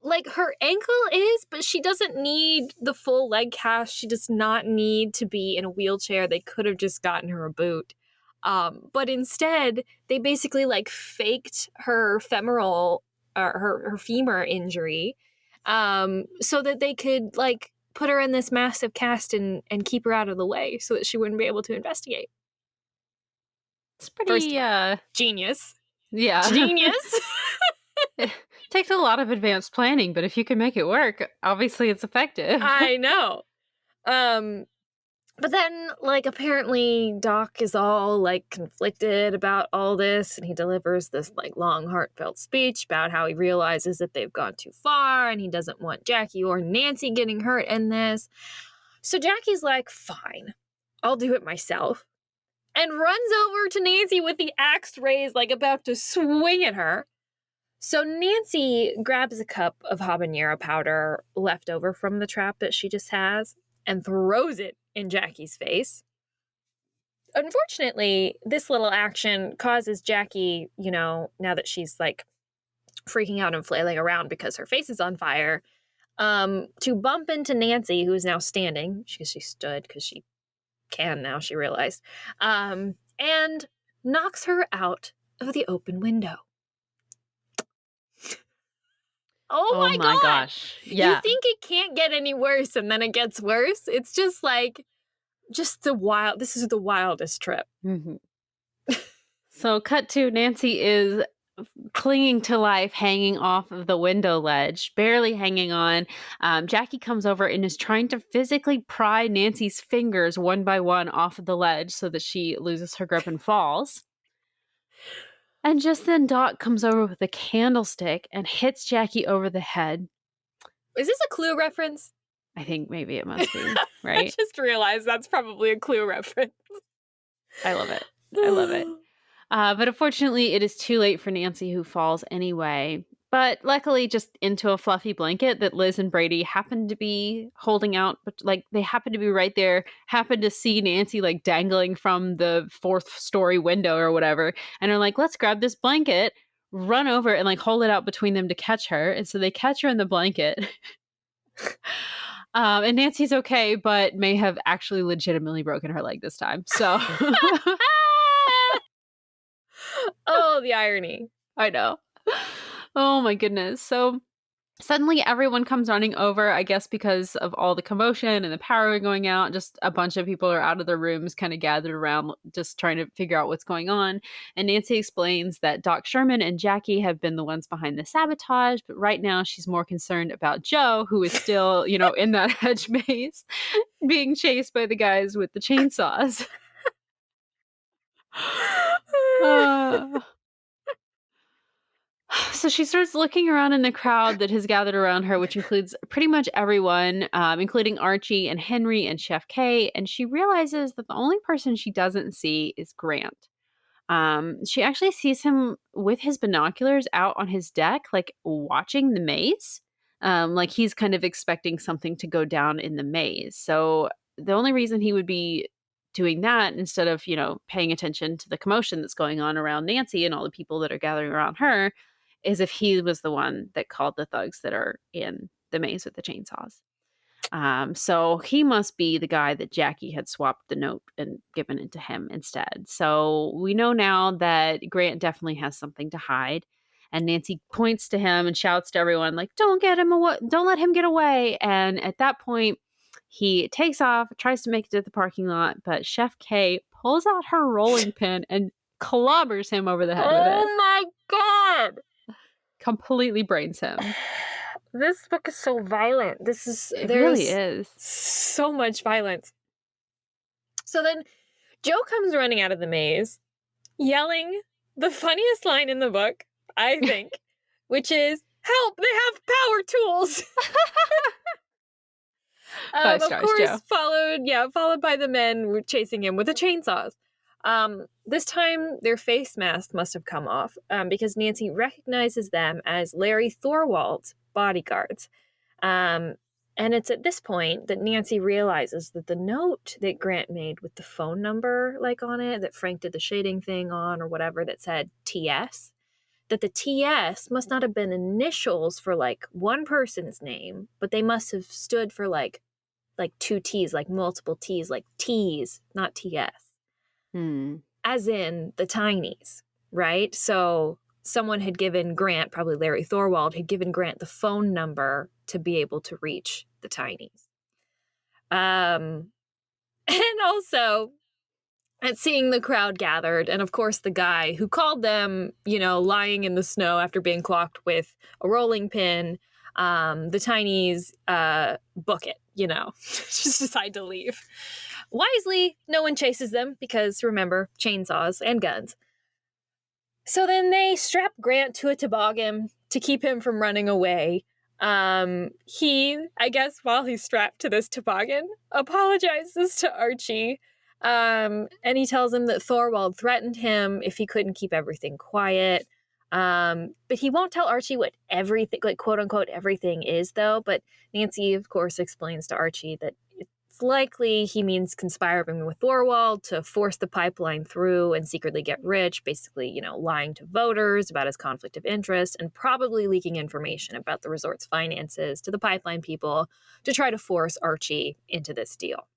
Like her ankle is, but she doesn't need the full leg cast. She does not need to be in a wheelchair. They could have just gotten her a boot. But instead, they basically like faked her femoral or her femur injury, so that they could like put her in this massive cast and keep her out of the way so that she wouldn't be able to investigate. It's pretty, Genius. yeah. Genius. It takes a lot of advanced planning, but if you can make it work, obviously it's effective. I know. But then, like, apparently Doc is all, like, conflicted about all this, and he delivers this, like, long, heartfelt speech about how he realizes that they've gone too far, and he doesn't want Jackie or Nancy getting hurt in this. So Jackie's like, "Fine, I'll do it myself," and runs over to Nancy with the axe raised, like, about to swing at her. So Nancy grabs a cup of habanero powder left over from the trap that she just has and throws it in Jackie's face. Unfortunately, this little action causes Jackie, now that she's like freaking out and flailing around because her face is on fire, to bump into Nancy, who is now standing. She stood because she can now, she realized, and knocks her out of the open window. Oh my God. Gosh. Yeah. You think it can't get any worse, and then it gets worse. It's just like, this is the wildest trip. Mm-hmm. So cut to Nancy is clinging to life, hanging off of the window ledge, barely hanging on. Jackie comes over and is trying to physically pry Nancy's fingers one by one off of the ledge so that she loses her grip and falls. And just then Doc comes over with a candlestick and hits Jackie over the head. Is this a Clue reference? I think maybe it must be, I right? just realized that's probably a Clue reference. I love it. I love it. But unfortunately, it is too late for Nancy, who falls anyway. But luckily, just into a fluffy blanket that Liz and Brady happen to be holding out. But like they happen to be right there, happen to see Nancy like dangling from the 4th-story window or whatever. And are like, "Let's grab this blanket, run over and like hold it out between them to catch her." And so they catch her in the blanket. And Nancy's okay, but may have actually legitimately broken her leg this time. So Oh, the irony. I know. Oh my goodness. So suddenly everyone comes running over, I guess because of all the commotion and the power going out. Just a bunch of people are out of their rooms, kind of gathered around, just trying to figure out what's going on. And Nancy explains that Doc Sherman and Jackie have been the ones behind the sabotage, but right now she's more concerned about Joe, who is still, in that hedge maze, being chased by the guys with the chainsaws. So she starts looking around in the crowd that has gathered around her, which includes pretty much everyone, including Archie and Henry and Chef K. And she realizes that the only person she doesn't see is Grant. She actually sees him with his binoculars out on his deck, like watching the maze. Like he's kind of expecting something to go down in the maze. So the only reason he would be doing that instead of, paying attention to the commotion that's going on around Nancy and all the people that are gathering around her, is if he was the one that called the thugs that are in the maze with the chainsaws. So he must be the guy that Jackie had swapped the note and given it to him instead. So we know now that Grant definitely has something to hide. And Nancy points to him and shouts to everyone, like, don't get him away. Don't let him get away. And at that point, he takes off, tries to make it to the parking lot, but Chef K pulls out her rolling pin and clobbers him over the head with it. Oh my God. Completely brains him. This book is so violent. It really is. So much violence. So then Joe comes running out of the maze, yelling the funniest line in the book, I think, which is, "Help, they have power tools." Five stars, of course, Joe. followed by the men chasing him with the chainsaws. This time, their face masks must have come off because Nancy recognizes them as Larry Thorwald's bodyguards. And it's at this point that Nancy realizes that the note that Grant made with the phone number on it, that Frank did the shading thing on or whatever, that said TS, that the TS must not have been initials for one person's name, but they must have stood for like two T's, multiple T's, T's, not TS. As in the Tinies, right? So someone had given Grant, probably Larry Thorwald, had given Grant the phone number to be able to reach the Tinies. And also, at seeing the crowd gathered, and of course the guy who called them, lying in the snow after being clocked with a rolling pin, the Tinies book it, just decide to leave. Wisely, no one chases them because, remember, chainsaws and guns. So then they strap Grant to a toboggan to keep him from running away. He, I guess, while he's strapped to this toboggan, apologizes to Archie. And he tells him that Thorwald threatened him if he couldn't keep everything quiet. But he won't tell Archie what everything, quote unquote, everything is, though. But Nancy, of course, explains to Archie that it's likely he means conspiring with Thorwald to force the pipeline through and secretly get rich, basically, lying to voters about his conflict of interest and probably leaking information about the resort's finances to the pipeline people to try to force Archie into this deal.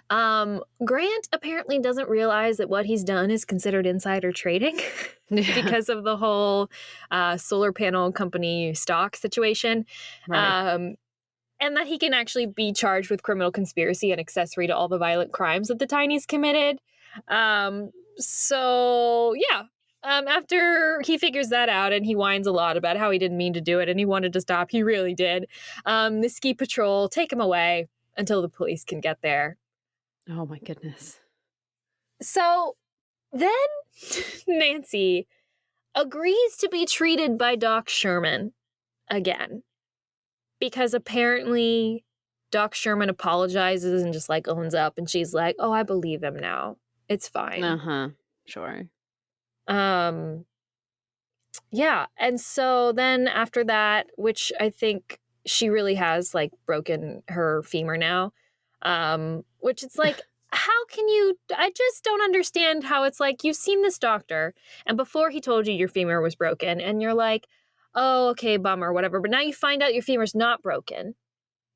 Grant apparently doesn't realize that what he's done is considered insider trading because of the whole solar panel company stock situation. Right. And that he can actually be charged with criminal conspiracy and accessory to all the violent crimes that the Tinies committed. After he figures that out and he whines a lot about how he didn't mean to do it and he wanted to stop, he really did. The ski patrol take him away until the police can get there. Oh my goodness. So then Nancy agrees to be treated by Doc Sherman again. Because apparently Doc Sherman apologizes and just owns up, and she's like, "Oh, I believe him now. It's fine." Sure. Yeah. And so then after that, which I think she really has broken her femur now, which it's how can you, I just don't understand how it's you've seen this doctor and before he told you your femur was broken and you're like, oh, okay, bummer, whatever. But now you find out your femur's not broken.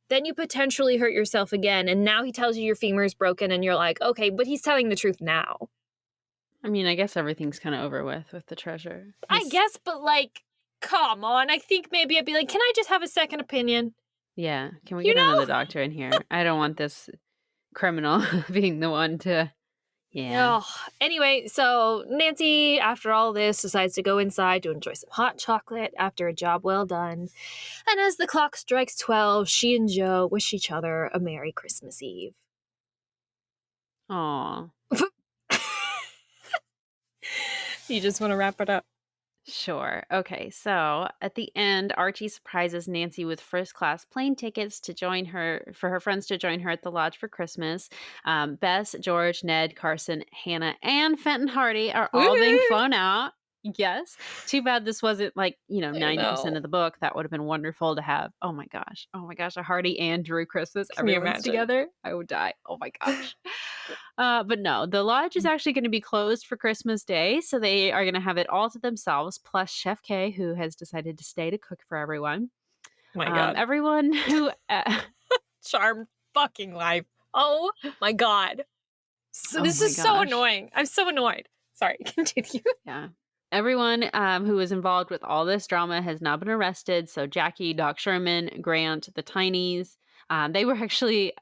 Then you potentially hurt yourself again. And now he tells you your femur is broken and you're like, okay, but he's telling the truth now. I mean, I guess everything's kind of over with the treasure. I guess, but come on. I think maybe I'd be like, can I just have a second opinion? Yeah. Can we get another doctor in here? I don't want this criminal being the one to... Yeah. Oh, anyway, so Nancy, after all this, decides to go inside to enjoy some hot chocolate after a job well done. And as the clock strikes 12, she and Joe wish each other a Merry Christmas Eve. Aw. You just want to wrap it up? Sure. Okay, so at the end, Archie surprises Nancy with first-class plane tickets to join her, for her friends to join her at the lodge for Christmas. Bess, George, Ned, Carson, Hannah, and Fenton Hardy are all being flown out. Yes. Too bad this wasn't 90% of the book. That would have been wonderful to have. Oh my gosh, a Hardy and Drew Christmas. Everyone's together. I would die. Oh my gosh. But no, the lodge is actually going to be closed for Christmas Day, so they are going to have it all to themselves, plus Chef K, who has decided to stay to cook for everyone. My God. Everyone who... Charmed fucking life. Oh my God. So Oh this my is so gosh. annoying. I'm so annoyed. Sorry, continue. Yeah. Everyone who was involved with all this drama has now been arrested. So Jackie, Doc Sherman, Grant, the Tinies, they were actually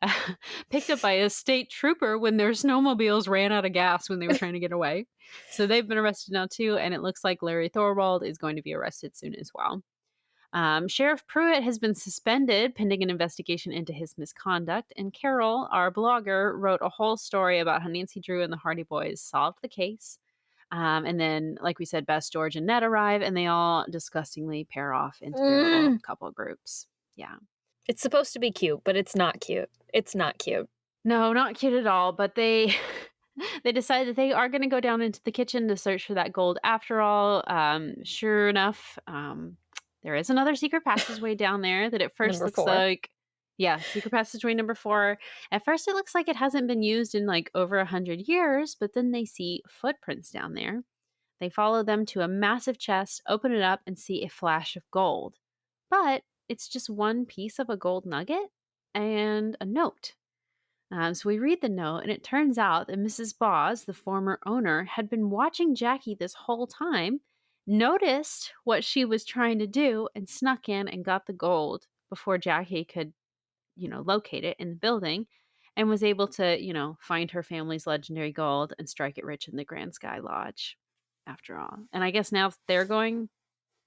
picked up by a state trooper when their snowmobiles ran out of gas when they were trying to get away. So they've been arrested now too. And it looks like Larry Thorwald is going to be arrested soon as well. Sheriff Pruitt has been suspended pending an investigation into his misconduct. And Carol, our blogger, wrote a whole story about how Nancy Drew and the Hardy Boys solved the case. And then, like we said, Bess, George, and Ned arrive, and they all disgustingly pair off into their little couple groups. Yeah. It's supposed to be cute, but it's not cute. It's not cute. No, not cute at all. But they they decide that they are going to go down into the kitchen to search for that gold after all. Sure enough, there is another secret passageway down there that at first Number looks 4. like... Yeah, secret passageway number 4. At first, it looks like it hasn't been used in like over 100 years, but then they see footprints down there. They follow them to a massive chest, open it up, and see a flash of gold. But it's just one piece of a gold nugget and a note. So we read the note, and it turns out that Mrs. Boz, the former owner, had been watching Jackie this whole time, noticed what she was trying to do, and snuck in and got the gold before Jackie could locate it in the building, and was able to, find her family's legendary gold and strike it rich in the Grand Sky Lodge after all. And I guess now they're going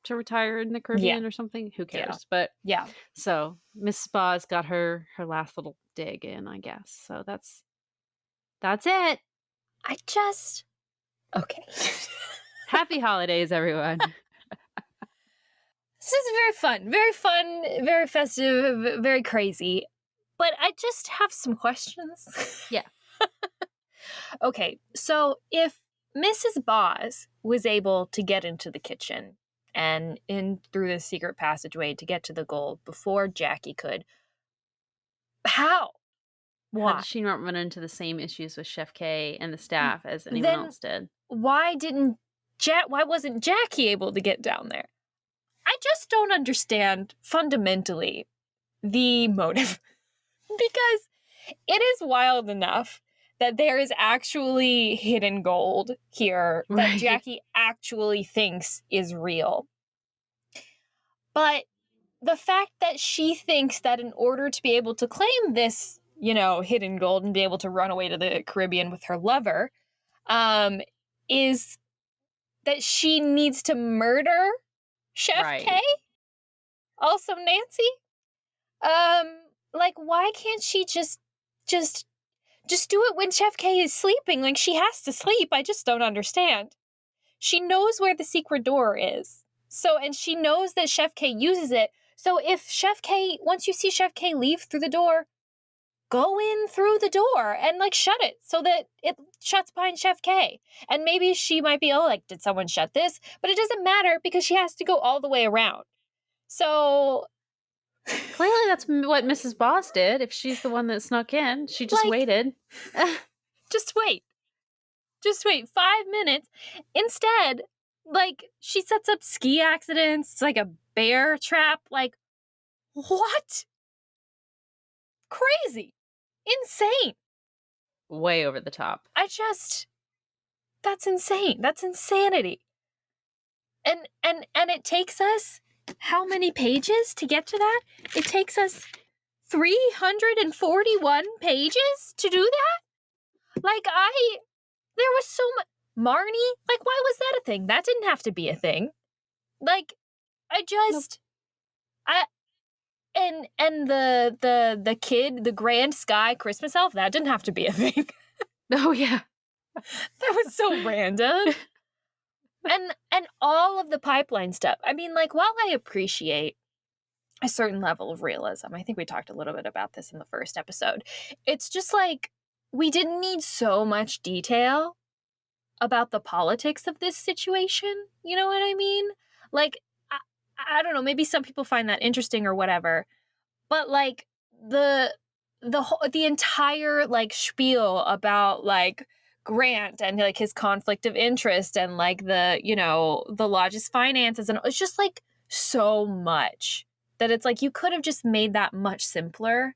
to retire in the Caribbean or something. Who cares? Yeah. But Yeah. so Miss Spa's got her last little dig in, I guess. So that's it. Okay. Happy holidays, everyone. This is very fun, very festive, very crazy. But I just have some questions. Yeah. Okay, so if Mrs. Boz was able to get into the kitchen and in through the secret passageway to get to the gold before Jackie could, how? How Why? does she not run into the same issues with Chef K and the staff as anyone Then- else did? Why wasn't Jackie able to get down there? I just don't understand fundamentally the motive. Because it is wild enough that there is actually hidden gold here that Right. Jackie actually thinks is real. But the fact that she thinks that in order to be able to claim this, hidden gold and be able to run away to the Caribbean with her lover, is that she needs to murder Chef Right. K? Also Nancy? Like, why can't she just do it when Chef K is sleeping? Like, she has to sleep. I just don't understand. She knows where the secret door is. So, and she knows that Chef K uses it. So if once you see Chef K leave through the door, go in through the door and like shut it so that it shuts behind Chef K. And maybe she might be, did someone shut this? But it doesn't matter because she has to go all the way around. So Clearly, that's what Mrs. Boss did. If she's the one that snuck in, she just waited. just wait. Just wait 5 minutes. Instead, she sets up ski accidents. It's like a bear trap. Like, what? Crazy. Insane. Way over the top. That's insane. That's insanity. And it takes us how many pages to get to that? It takes us 341 pages to do that? There was so much. Marnie? Why was that a thing? That didn't have to be a thing. And the kid, the Grand Sky Christmas elf, that didn't have to be a thing. Oh, yeah. That was so random. And all of the pipeline stuff. I mean, while I appreciate a certain level of realism, I think we talked a little bit about this in the first episode, it's just we didn't need so much detail about the politics of this situation. You know what I mean? I don't know, maybe some people find that interesting or whatever, but the the entire like spiel about like Grant and like his conflict of interest and like the, you know, the lodge's finances, and it's just like so much that it's like you could have just made that much simpler.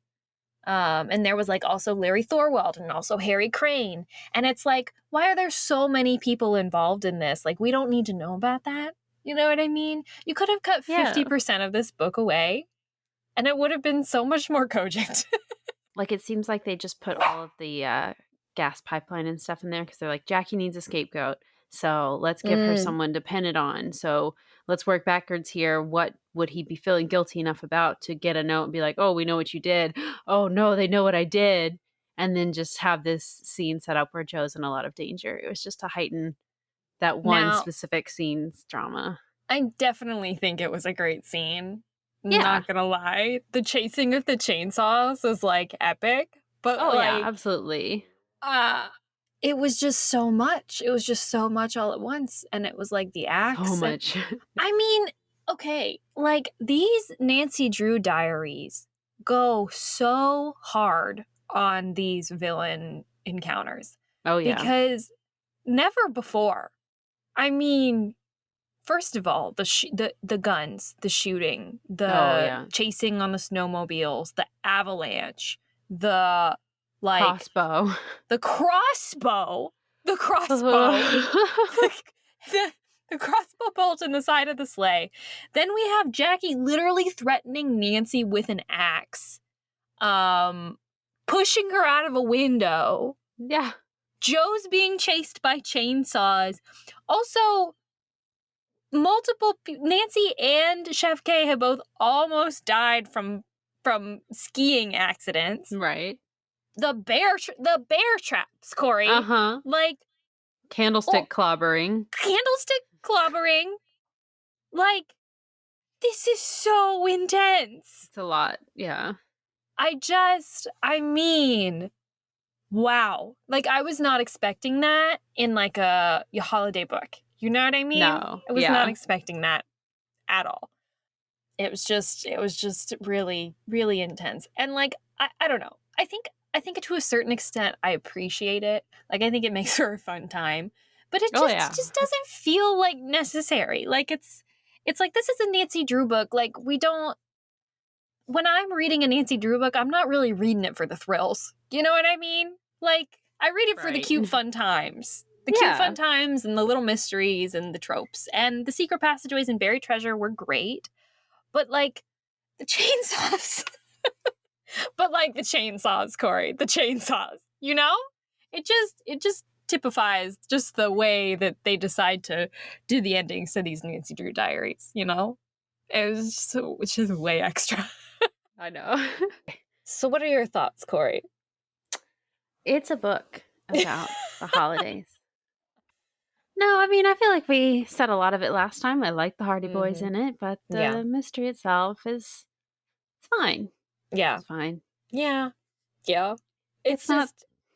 And there was like also Larry Thorwald and also Harry Crane. And it's like, why are there so many people involved in this? Like, we don't need to know about that. You know what I mean? You could have cut 50% of this book away and it would have been so much more cogent. Like, it seems like they just put all of the gas pipeline and stuff in there because they're like, Jackie needs a scapegoat. So let's give her someone to pin it on. So let's work backwards here. What would he be feeling guilty enough about to get a note and be like, oh, we know what you did. Oh, no, they know what I did. And then just have this scene set up where Joe's in a lot of danger. It was just to heighten that one Now, specific scene's drama. I definitely think it was a great scene. Yeah. Not gonna lie. The chasing of the chainsaws was like epic. But Oh, like, yeah, absolutely. It was just so much. It was just so much all at once. And it was like the axe. So much. I mean, okay, like these Nancy Drew diaries go so hard on these villain encounters. Oh, yeah. Because never before. I mean, first of all, the guns, the shooting, the chasing on the snowmobiles, the avalanche, the like crossbow. The crossbow. The crossbow. the crossbow bolt in the side of the sleigh. Then we have Jackie literally threatening Nancy with an axe. Pushing her out of a window. Yeah. Joe's being chased by chainsaws. Also, Nancy and Chef K have both almost died from skiing accidents. Right. The bear traps, Corey. Like candlestick clobbering. Like, this is so intense. It's a lot. Yeah. I mean, wow. Like, I was not expecting that in like a holiday book. You know what I mean? No. I was not expecting that at all. It was just really, really intense. And like, I don't know. I think to a certain extent I appreciate it. Like, I think it makes for a fun time. But it just doesn't feel like necessary. Like it's like, this is a Nancy Drew book. Like, when I'm reading a Nancy Drew book, I'm not really reading it for the thrills. You know what I mean? Like, I read it for the cute fun times. The cute fun times and the little mysteries and the tropes. And the secret passageways and buried treasure were great. But like, the chainsaws. But like the chainsaws, Corey, the chainsaws, you know? It just typifies just the way that they decide to do the endings to these Nancy Drew diaries, you know? It's just way extra. I know. So what are your thoughts, Corey? It's a book about the holidays. No, I mean, I feel like we said a lot of it last time. I like the Hardy Boys in it, but the mystery itself it's fine. Yeah. It's fine. Yeah. Yeah. It's not,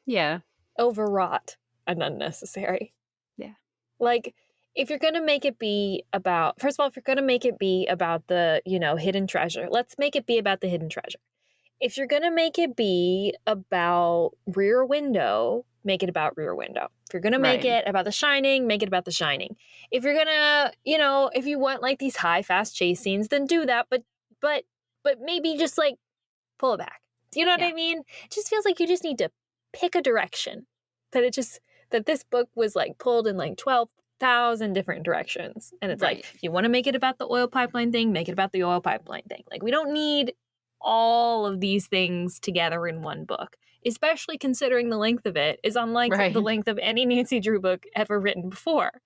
just overwrought and unnecessary. Yeah. Like, if you're going to make it be about, first of all, if you're going to make it be about the, you know, hidden treasure, let's make it be about the hidden treasure. If you're going to make it be about Rear Window, make it about Rear Window. If you're going to make it about The Shining, make it about The Shining. If you're going to, you know, if you want like these high, fast chase scenes, then do that. But maybe just like pull it back. Do you know what I mean? It just feels like you just need to pick a direction. That this book was like pulled in like 12,000 different directions. And it's like, if you want to make it about the oil pipeline thing, make it about the oil pipeline thing. Like, we don't need all of these things together in one book, especially considering the length of it is unlike the length of any Nancy Drew book ever written before.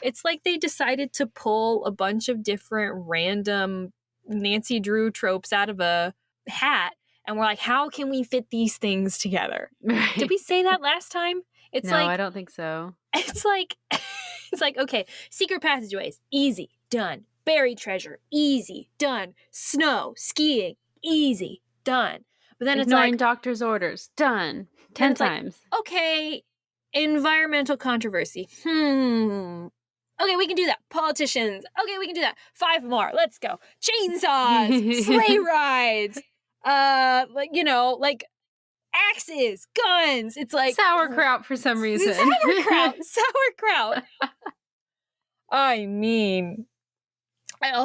It's like they decided to pull a bunch of different random Nancy Drew tropes out of a hat, and we're like, how can we fit these things together? Did we say that last time? It's no, like, I don't think so. It's like, okay, secret passageways, easy, done. Buried treasure, easy, done. Snow, skiing, easy, done. But then ignoring it's like, doctor's orders, done 10 times. Like, okay, environmental controversy. Okay, we can do that. Politicians. Okay, we can do that. 5 more. Let's go. Chainsaws, sleigh rides. Like, you know, like axes, guns. It's like sauerkraut for some reason. Sauerkraut. I mean,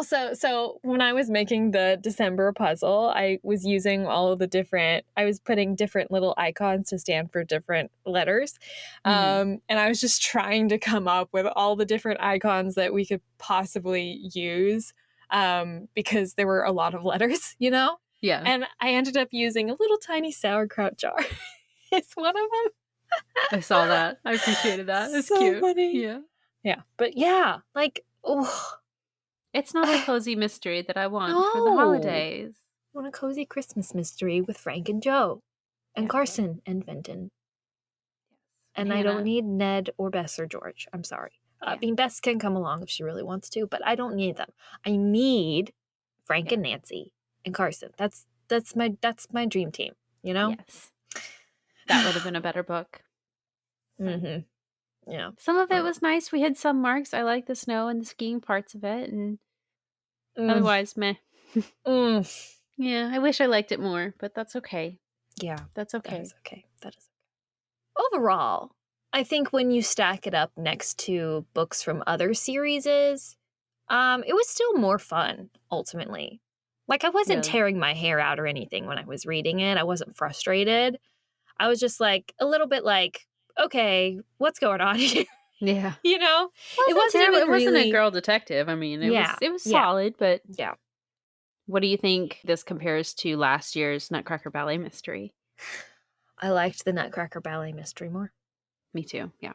so when I was making the December puzzle, I was using I was putting different little icons to stand for different letters. And I was just trying to come up with all the different icons that we could possibly use because there were a lot of letters, you know? Yeah. And I ended up using a little tiny sauerkraut jar. It's one of them. I saw that. I appreciated that. It's So cute. funny. Yeah. Yeah. But yeah, like, oh. It's not a cozy mystery that I want for the No. holidays. I want a cozy Christmas mystery with Frank and Joe and Carson and Vinton. And I don't need Ned or Bess or George. I'm sorry. I mean, Bess can come along if she really wants to, but I don't need them. I need Frank and Nancy and Carson. That's my dream team, you know? Yes. That would have been a better book. Mm-hmm. Yeah. Some of it was nice. We had some marks. I like the snow and the skiing parts of it, and otherwise, meh. Yeah, I wish I liked it more, but that's okay. Yeah. That's okay. That is okay. Overall, I think when you stack it up next to books from other series, it was still more fun, ultimately. Like, I wasn't tearing my hair out or anything when I was reading it. I wasn't frustrated. I was just like, a little bit like, okay, what's going on here? Yeah. You know? It wasn't a girl detective. I mean, it was solid, but yeah. What do you think this compares to last year's Nutcracker Ballet mystery? I liked the Nutcracker Ballet mystery more. Me too, yeah.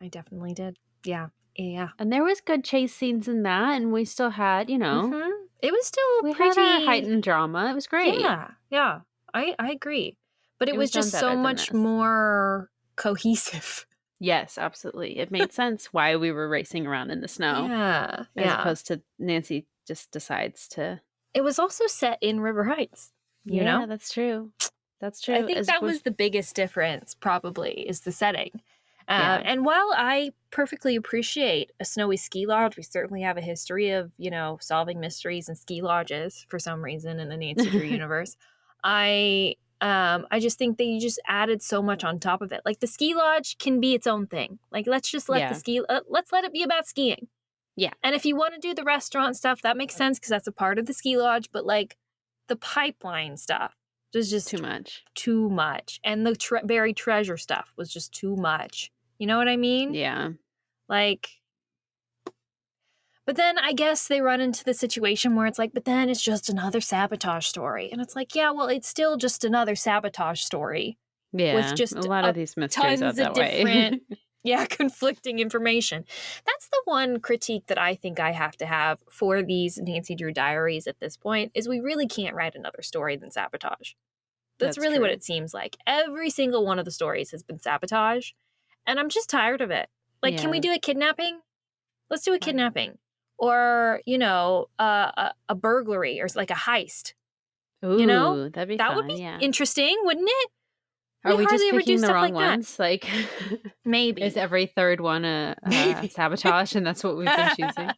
I definitely did. Yeah. Yeah. And there was good chase scenes in that, and we still had, you know. It was still we pretty... had our heightened drama. It was great. Yeah. I agree. But it was just so much more cohesive. Yes, absolutely. It made sense why we were racing around in the snow. Yeah. As opposed to Nancy just decides to... It was also set in River Heights, you know? Yeah, that's true. That's true. I think that was the biggest difference, probably, is the setting. And while I perfectly appreciate a snowy ski lodge, we certainly have a history of, you know, solving mysteries and ski lodges for some reason in the Nancy Drew universe. I just think they just added so much on top of it. Like, the ski lodge can be its own thing. Like, let's just let let's let it be about skiing. Yeah. And if you want to do the restaurant stuff, that makes sense because that's a part of the ski lodge. But, like, the pipeline stuff was just too much. And the buried treasure stuff was just too much. You know what I mean? Yeah. Like, but then I guess they run into the situation where it's like, but then it's just another sabotage story. And it's like, yeah, well, it's still just another sabotage story. Yeah. With just a lot of these mysteries are that way. Conflicting information. That's the one critique that I think I have to have for these Nancy Drew diaries at this point, is we really can't write another story than sabotage. That's really what it seems like. Every single one of the stories has been sabotage, and I'm just tired of it. Like, can we do a kidnapping? Let's do a kidnapping. Or, you know, a burglary or like a heist. Ooh, you know? that'd be that fun, would be interesting, wouldn't it? Are we just picking the wrong ones? Like, maybe. Is every third one a sabotage, and that's what we've been choosing?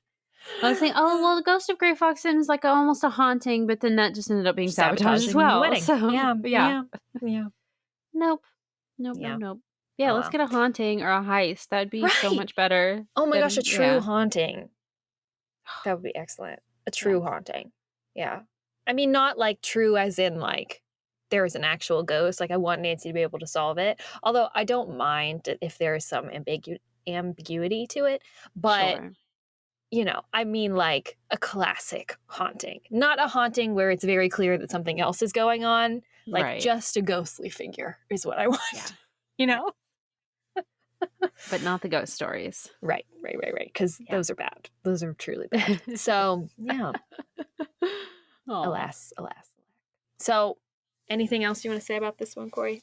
I was saying, oh, well, the Ghost of Grey Fox is like almost a haunting, but then that just ended up being sabotage as well. The wedding. So, yeah. Nope. Yeah, let's get a haunting or a heist. That'd be so much better. Oh my gosh, a true haunting. That would be excellent. A true haunting. Yeah. I mean, not like true as in like there is an actual ghost. Like, I want Nancy to be able to solve it. Although I don't mind if there is some ambiguity to it. But, you know, I mean like a classic haunting. Not a haunting where it's very clear that something else is going on. Like, just a ghostly figure is what I want. Yeah. You know? But not the ghost stories. Right. Because those are bad. Those are truly bad. So, yeah. Alas. So, anything else you want to say about this one, Corey?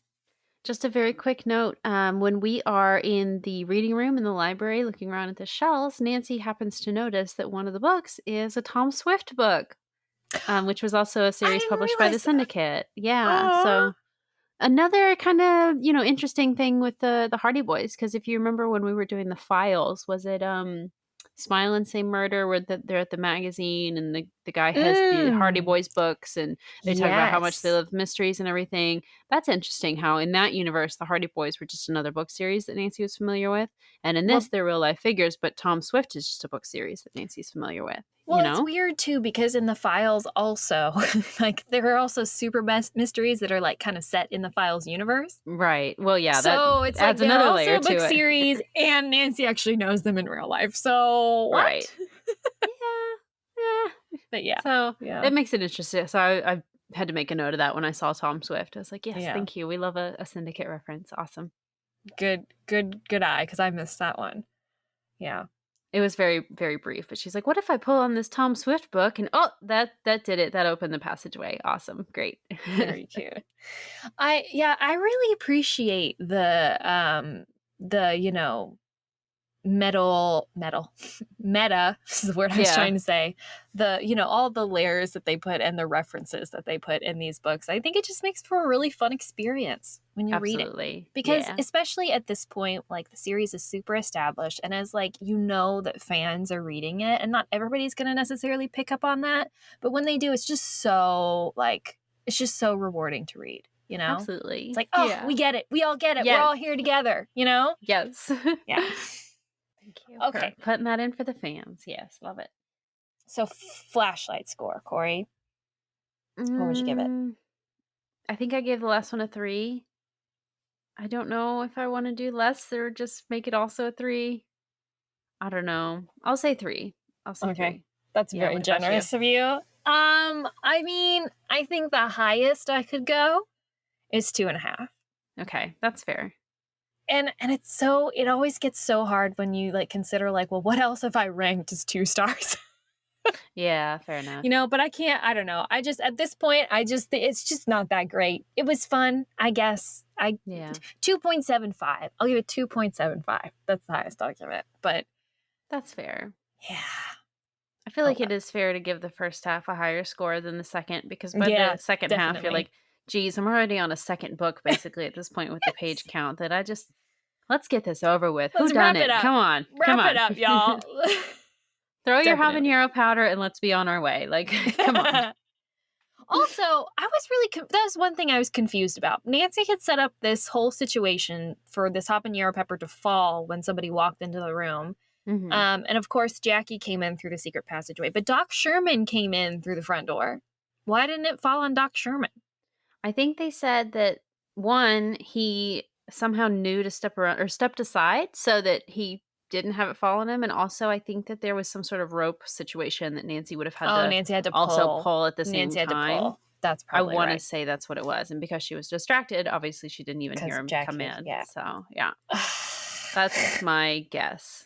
Just a very quick note. When we are in the reading room in the library looking around at the shelves, Nancy happens to notice that one of the books is a Tom Swift book, which was also a series published by the Syndicate. Yeah. So another kind of, you know, interesting thing with the Hardy Boys, because if you remember when we were doing the files, was it Smile and Say Murder, where they're at the magazine and the guy has the Hardy Boys books, and they talk about how much they Yes. love mysteries and everything. That's interesting how in that universe, the Hardy Boys were just another book series that Nancy was familiar with. And in Well- this, they're real life figures, but Tom Swift is just a book series that Nancy's familiar with. Well, you it's know? weird too because in the files also, like there are also super mysteries that are like kind of set in the files universe. Right. Well, yeah, So that it's like adds they're another also layer a book to it. series, and Nancy actually knows them in real life. So what? Right. Yeah. But yeah, So yeah, that makes it interesting. So I had to make a note of that when I saw Tom Swift. I was like, yes, Yeah. thank you. We love a Syndicate reference. Awesome. good eye because I missed that one. Yeah, It was very, very brief, but she's like, what if I pull on this Tom Swift book? And oh, that did it. That opened the passageway. Awesome. Great. very cute. I really appreciate the meta is the word I was Yeah. trying to say. All the layers that they put and the references that they put in these books. I think it just makes for a really fun experience when you read it. Absolutely. Because Yeah. especially at this point, like the series is super established, and as like that fans are reading it, and not everybody's gonna necessarily pick up on that, but when they do, it's just so rewarding to read. Absolutely. It's like, oh, yeah. we get it. We all get it. Yes. We're all here together. Yes. Yeah. Thank you. Okay. For putting that in for the fans. Yes. Love it. So flashlight score, Corey. What would you give it? I think I gave the last one a 3. I don't know if I want to do less or just make it also a 3. I don't know. I'll say 3. I'll say 3. That's Yeah, very what about generous of you. I mean, I think the highest I could go is 2.5. Okay, that's fair. And it always gets so hard when you like consider like, well, what else have I ranked as 2 stars? Yeah, fair enough. But I can't, I don't know. I just, at this point, it's just not that great. It was fun, I guess. Yeah, 2.75. I'll give it 2.75. That's the highest I'll give it. But that's fair. yeah. I feel like well. it is fair to give the first half a higher score than the second, because by Yeah, the second half, you're definitely. like, geez, I'm already on a second book basically at this point with the page count that let's get this over with. Let's Who done wrap it up. Come on. Wrap it up, y'all. Throw your Definitely. habanero powder and let's be on our way. Like, come on. Also, I was really that was one thing I was confused about. Nancy had set up this whole situation for this habanero pepper to fall when somebody walked into the room. Mhm. And of course, Jackie came in through the secret passageway, but Doc Sherman came in through the front door. Why didn't it fall on Doc Sherman? I think they said that one, he somehow knew to step around or stepped aside so that he didn't have it fall on him. And also, I think that there was some sort of rope situation that Nancy would have had to Nancy had to also pull at the same Nancy had to time. pull. That's I probably want to right. say that's what it was. And because she was distracted, obviously she didn't even hear him Jackie, come in. yeah. So, yeah, that's my guess.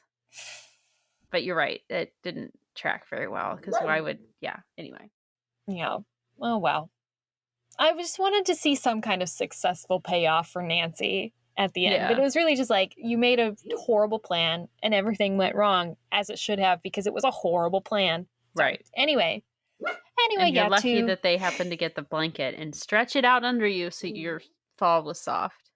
But you're right. It didn't track very well because why would, anyway. Yeah. Oh, well. I just wanted to see some kind of successful payoff for Nancy at the end. Yeah. But it was really just like, you made a horrible plan and everything went wrong as it should have because it was a horrible plan. So, Right. Anyway, And you're lucky that they happened to get the blanket and stretch it out under you so your fall was soft.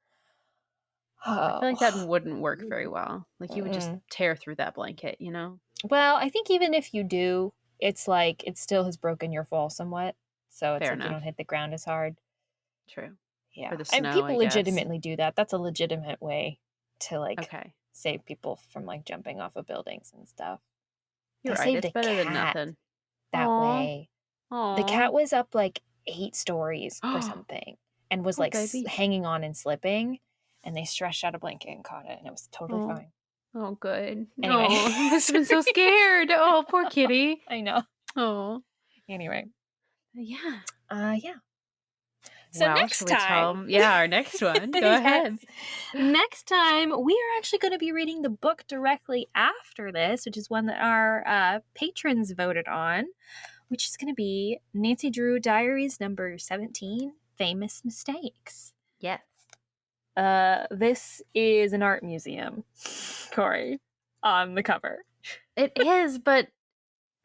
I feel like that wouldn't work very well. Like you would just tear through that blanket, you know? Well, I think even if you do, it's like it still has broken your fall somewhat. So it's Fair like you enough. don't hit the ground as hard. True. Yeah. Or the And snow, people I guess. legitimately do that. That's a legitimate way to like Okay. save people from like jumping off of buildings and stuff. You're They right. saved It's a better than cat nothing. that Aw. way. Aww. The cat was up like 8 stories or something and was Oh, like baby. hanging on and slipping, and they stretched out a blanket and caught it, and it was totally Oh. fine. Oh, good. Anyway. Oh, I must have been so scared. Oh, poor kitty. I know. Oh. Anyway. Yeah. Yeah. So well, next should we time. our next one. Go Yes. ahead. Next time, we are actually going to be reading the book directly after this, which is one that our patrons voted on, which is going to be Nancy Drew Diaries number 17, Famous Mistakes. Yes. This is an art museum, Corey, on the cover. It is, but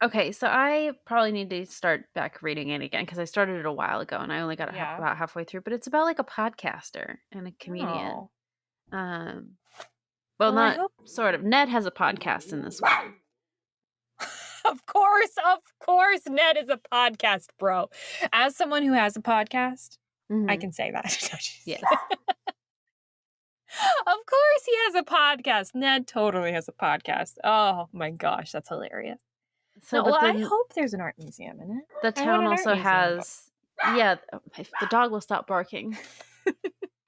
okay, so I probably need to start back reading it again because I started it a while ago and I only got about halfway through, but it's about like a podcaster and a comedian. Oh. Well, not sort of. Ned has a podcast in this one. Of course, Ned is a podcast bro. As someone who has a podcast, I can say that. Yes. Of course he has a podcast. Ned totally has a podcast. Oh my gosh, that's hilarious. So, No, but well, I then hope there's an art museum in it. the I want town an art also museum, has, if the dog will stop barking.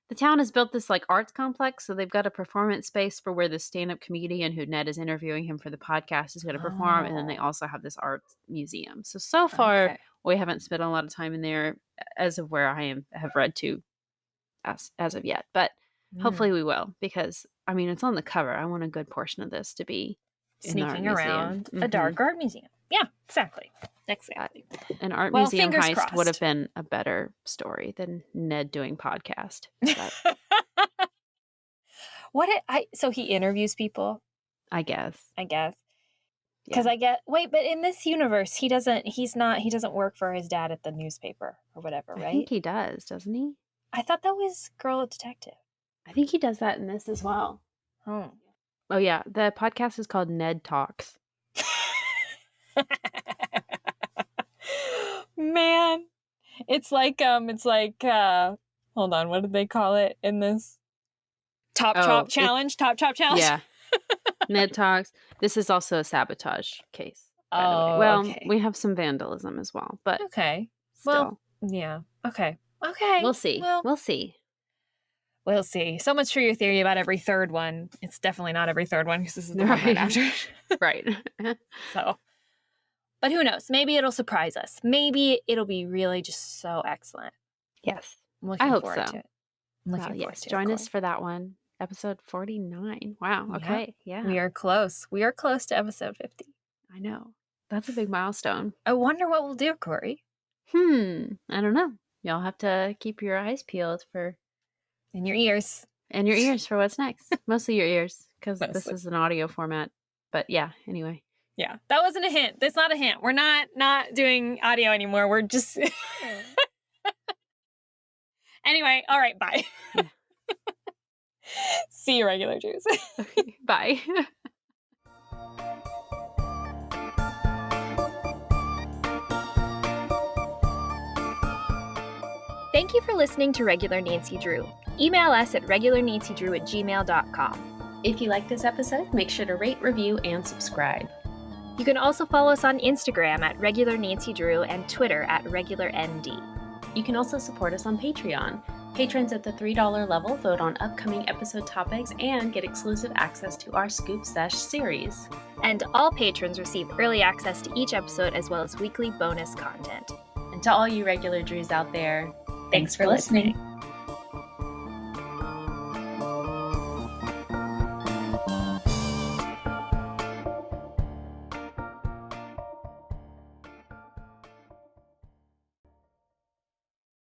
The town has built this like arts complex, so they've got a performance space for where the stand-up comedian who Ned is interviewing him for the podcast is going to perform, and then they also have this art museum. So far, Okay. we haven't spent a lot of time in there as of where have read to as of yet, but hopefully we will, because I mean it's on the cover. I want a good portion of this to be in the art Sneaking museum. around a dark art museum. Yeah, exactly. An art Well, museum fingers heist would have crossed. been a better story than Ned doing podcast. But So he interviews people, I guess. because wait, but in this universe he doesn't work for his dad at the newspaper or whatever, right? I think he does, doesn't he? I thought that was Girl Detective. I think he does that in this as well. Oh. Oh yeah, the podcast is called Ned Talks. Man, it's like hold on, what did they call it in this? Top Chop Challenge. Yeah. Ned Talks. This is also a sabotage case, by the way. Oh, Well, okay. we have some vandalism as well, but Okay. still. Well, yeah. Okay. We'll see. Well, We'll see. we'll see. So much for your theory about every third one. It's definitely not every third one because this is the one right Right. after. Right. So, but who knows? Maybe it'll surprise us. Maybe it'll be really just so excellent. Yes. I'm looking I hope forward so. to it. I'm looking Well, forward yes. to it. Join us Corey. for that one. Episode 49. Wow. Yeah. Okay. Yeah. We are close. We are close to episode 50. I know. That's a big milestone. I wonder what we'll do, Corey. I don't know. Y'all have to keep your eyes peeled In your ears. and your ears for what's next. Mostly your ears, because this Mostly. is an audio format. But yeah, anyway. Yeah, that wasn't a hint. That's not a hint. We're not doing audio anymore. We're just Anyway, all right, bye. Yeah. See you, regular Jews. Okay, bye. Thank you for listening to Regular Nancy Drew. Email us at regularnancydrew@gmail.com. If you like this episode, make sure to rate, review, and subscribe. You can also follow us on Instagram at Regular Nancy Drew and Twitter at RegularND. You can also support us on Patreon. Patrons at the $3 level vote on upcoming episode topics and get exclusive access to our Scoop Sesh series. And all patrons receive early access to each episode as well as weekly bonus content. And to all you regular Drews out there, thanks for listening.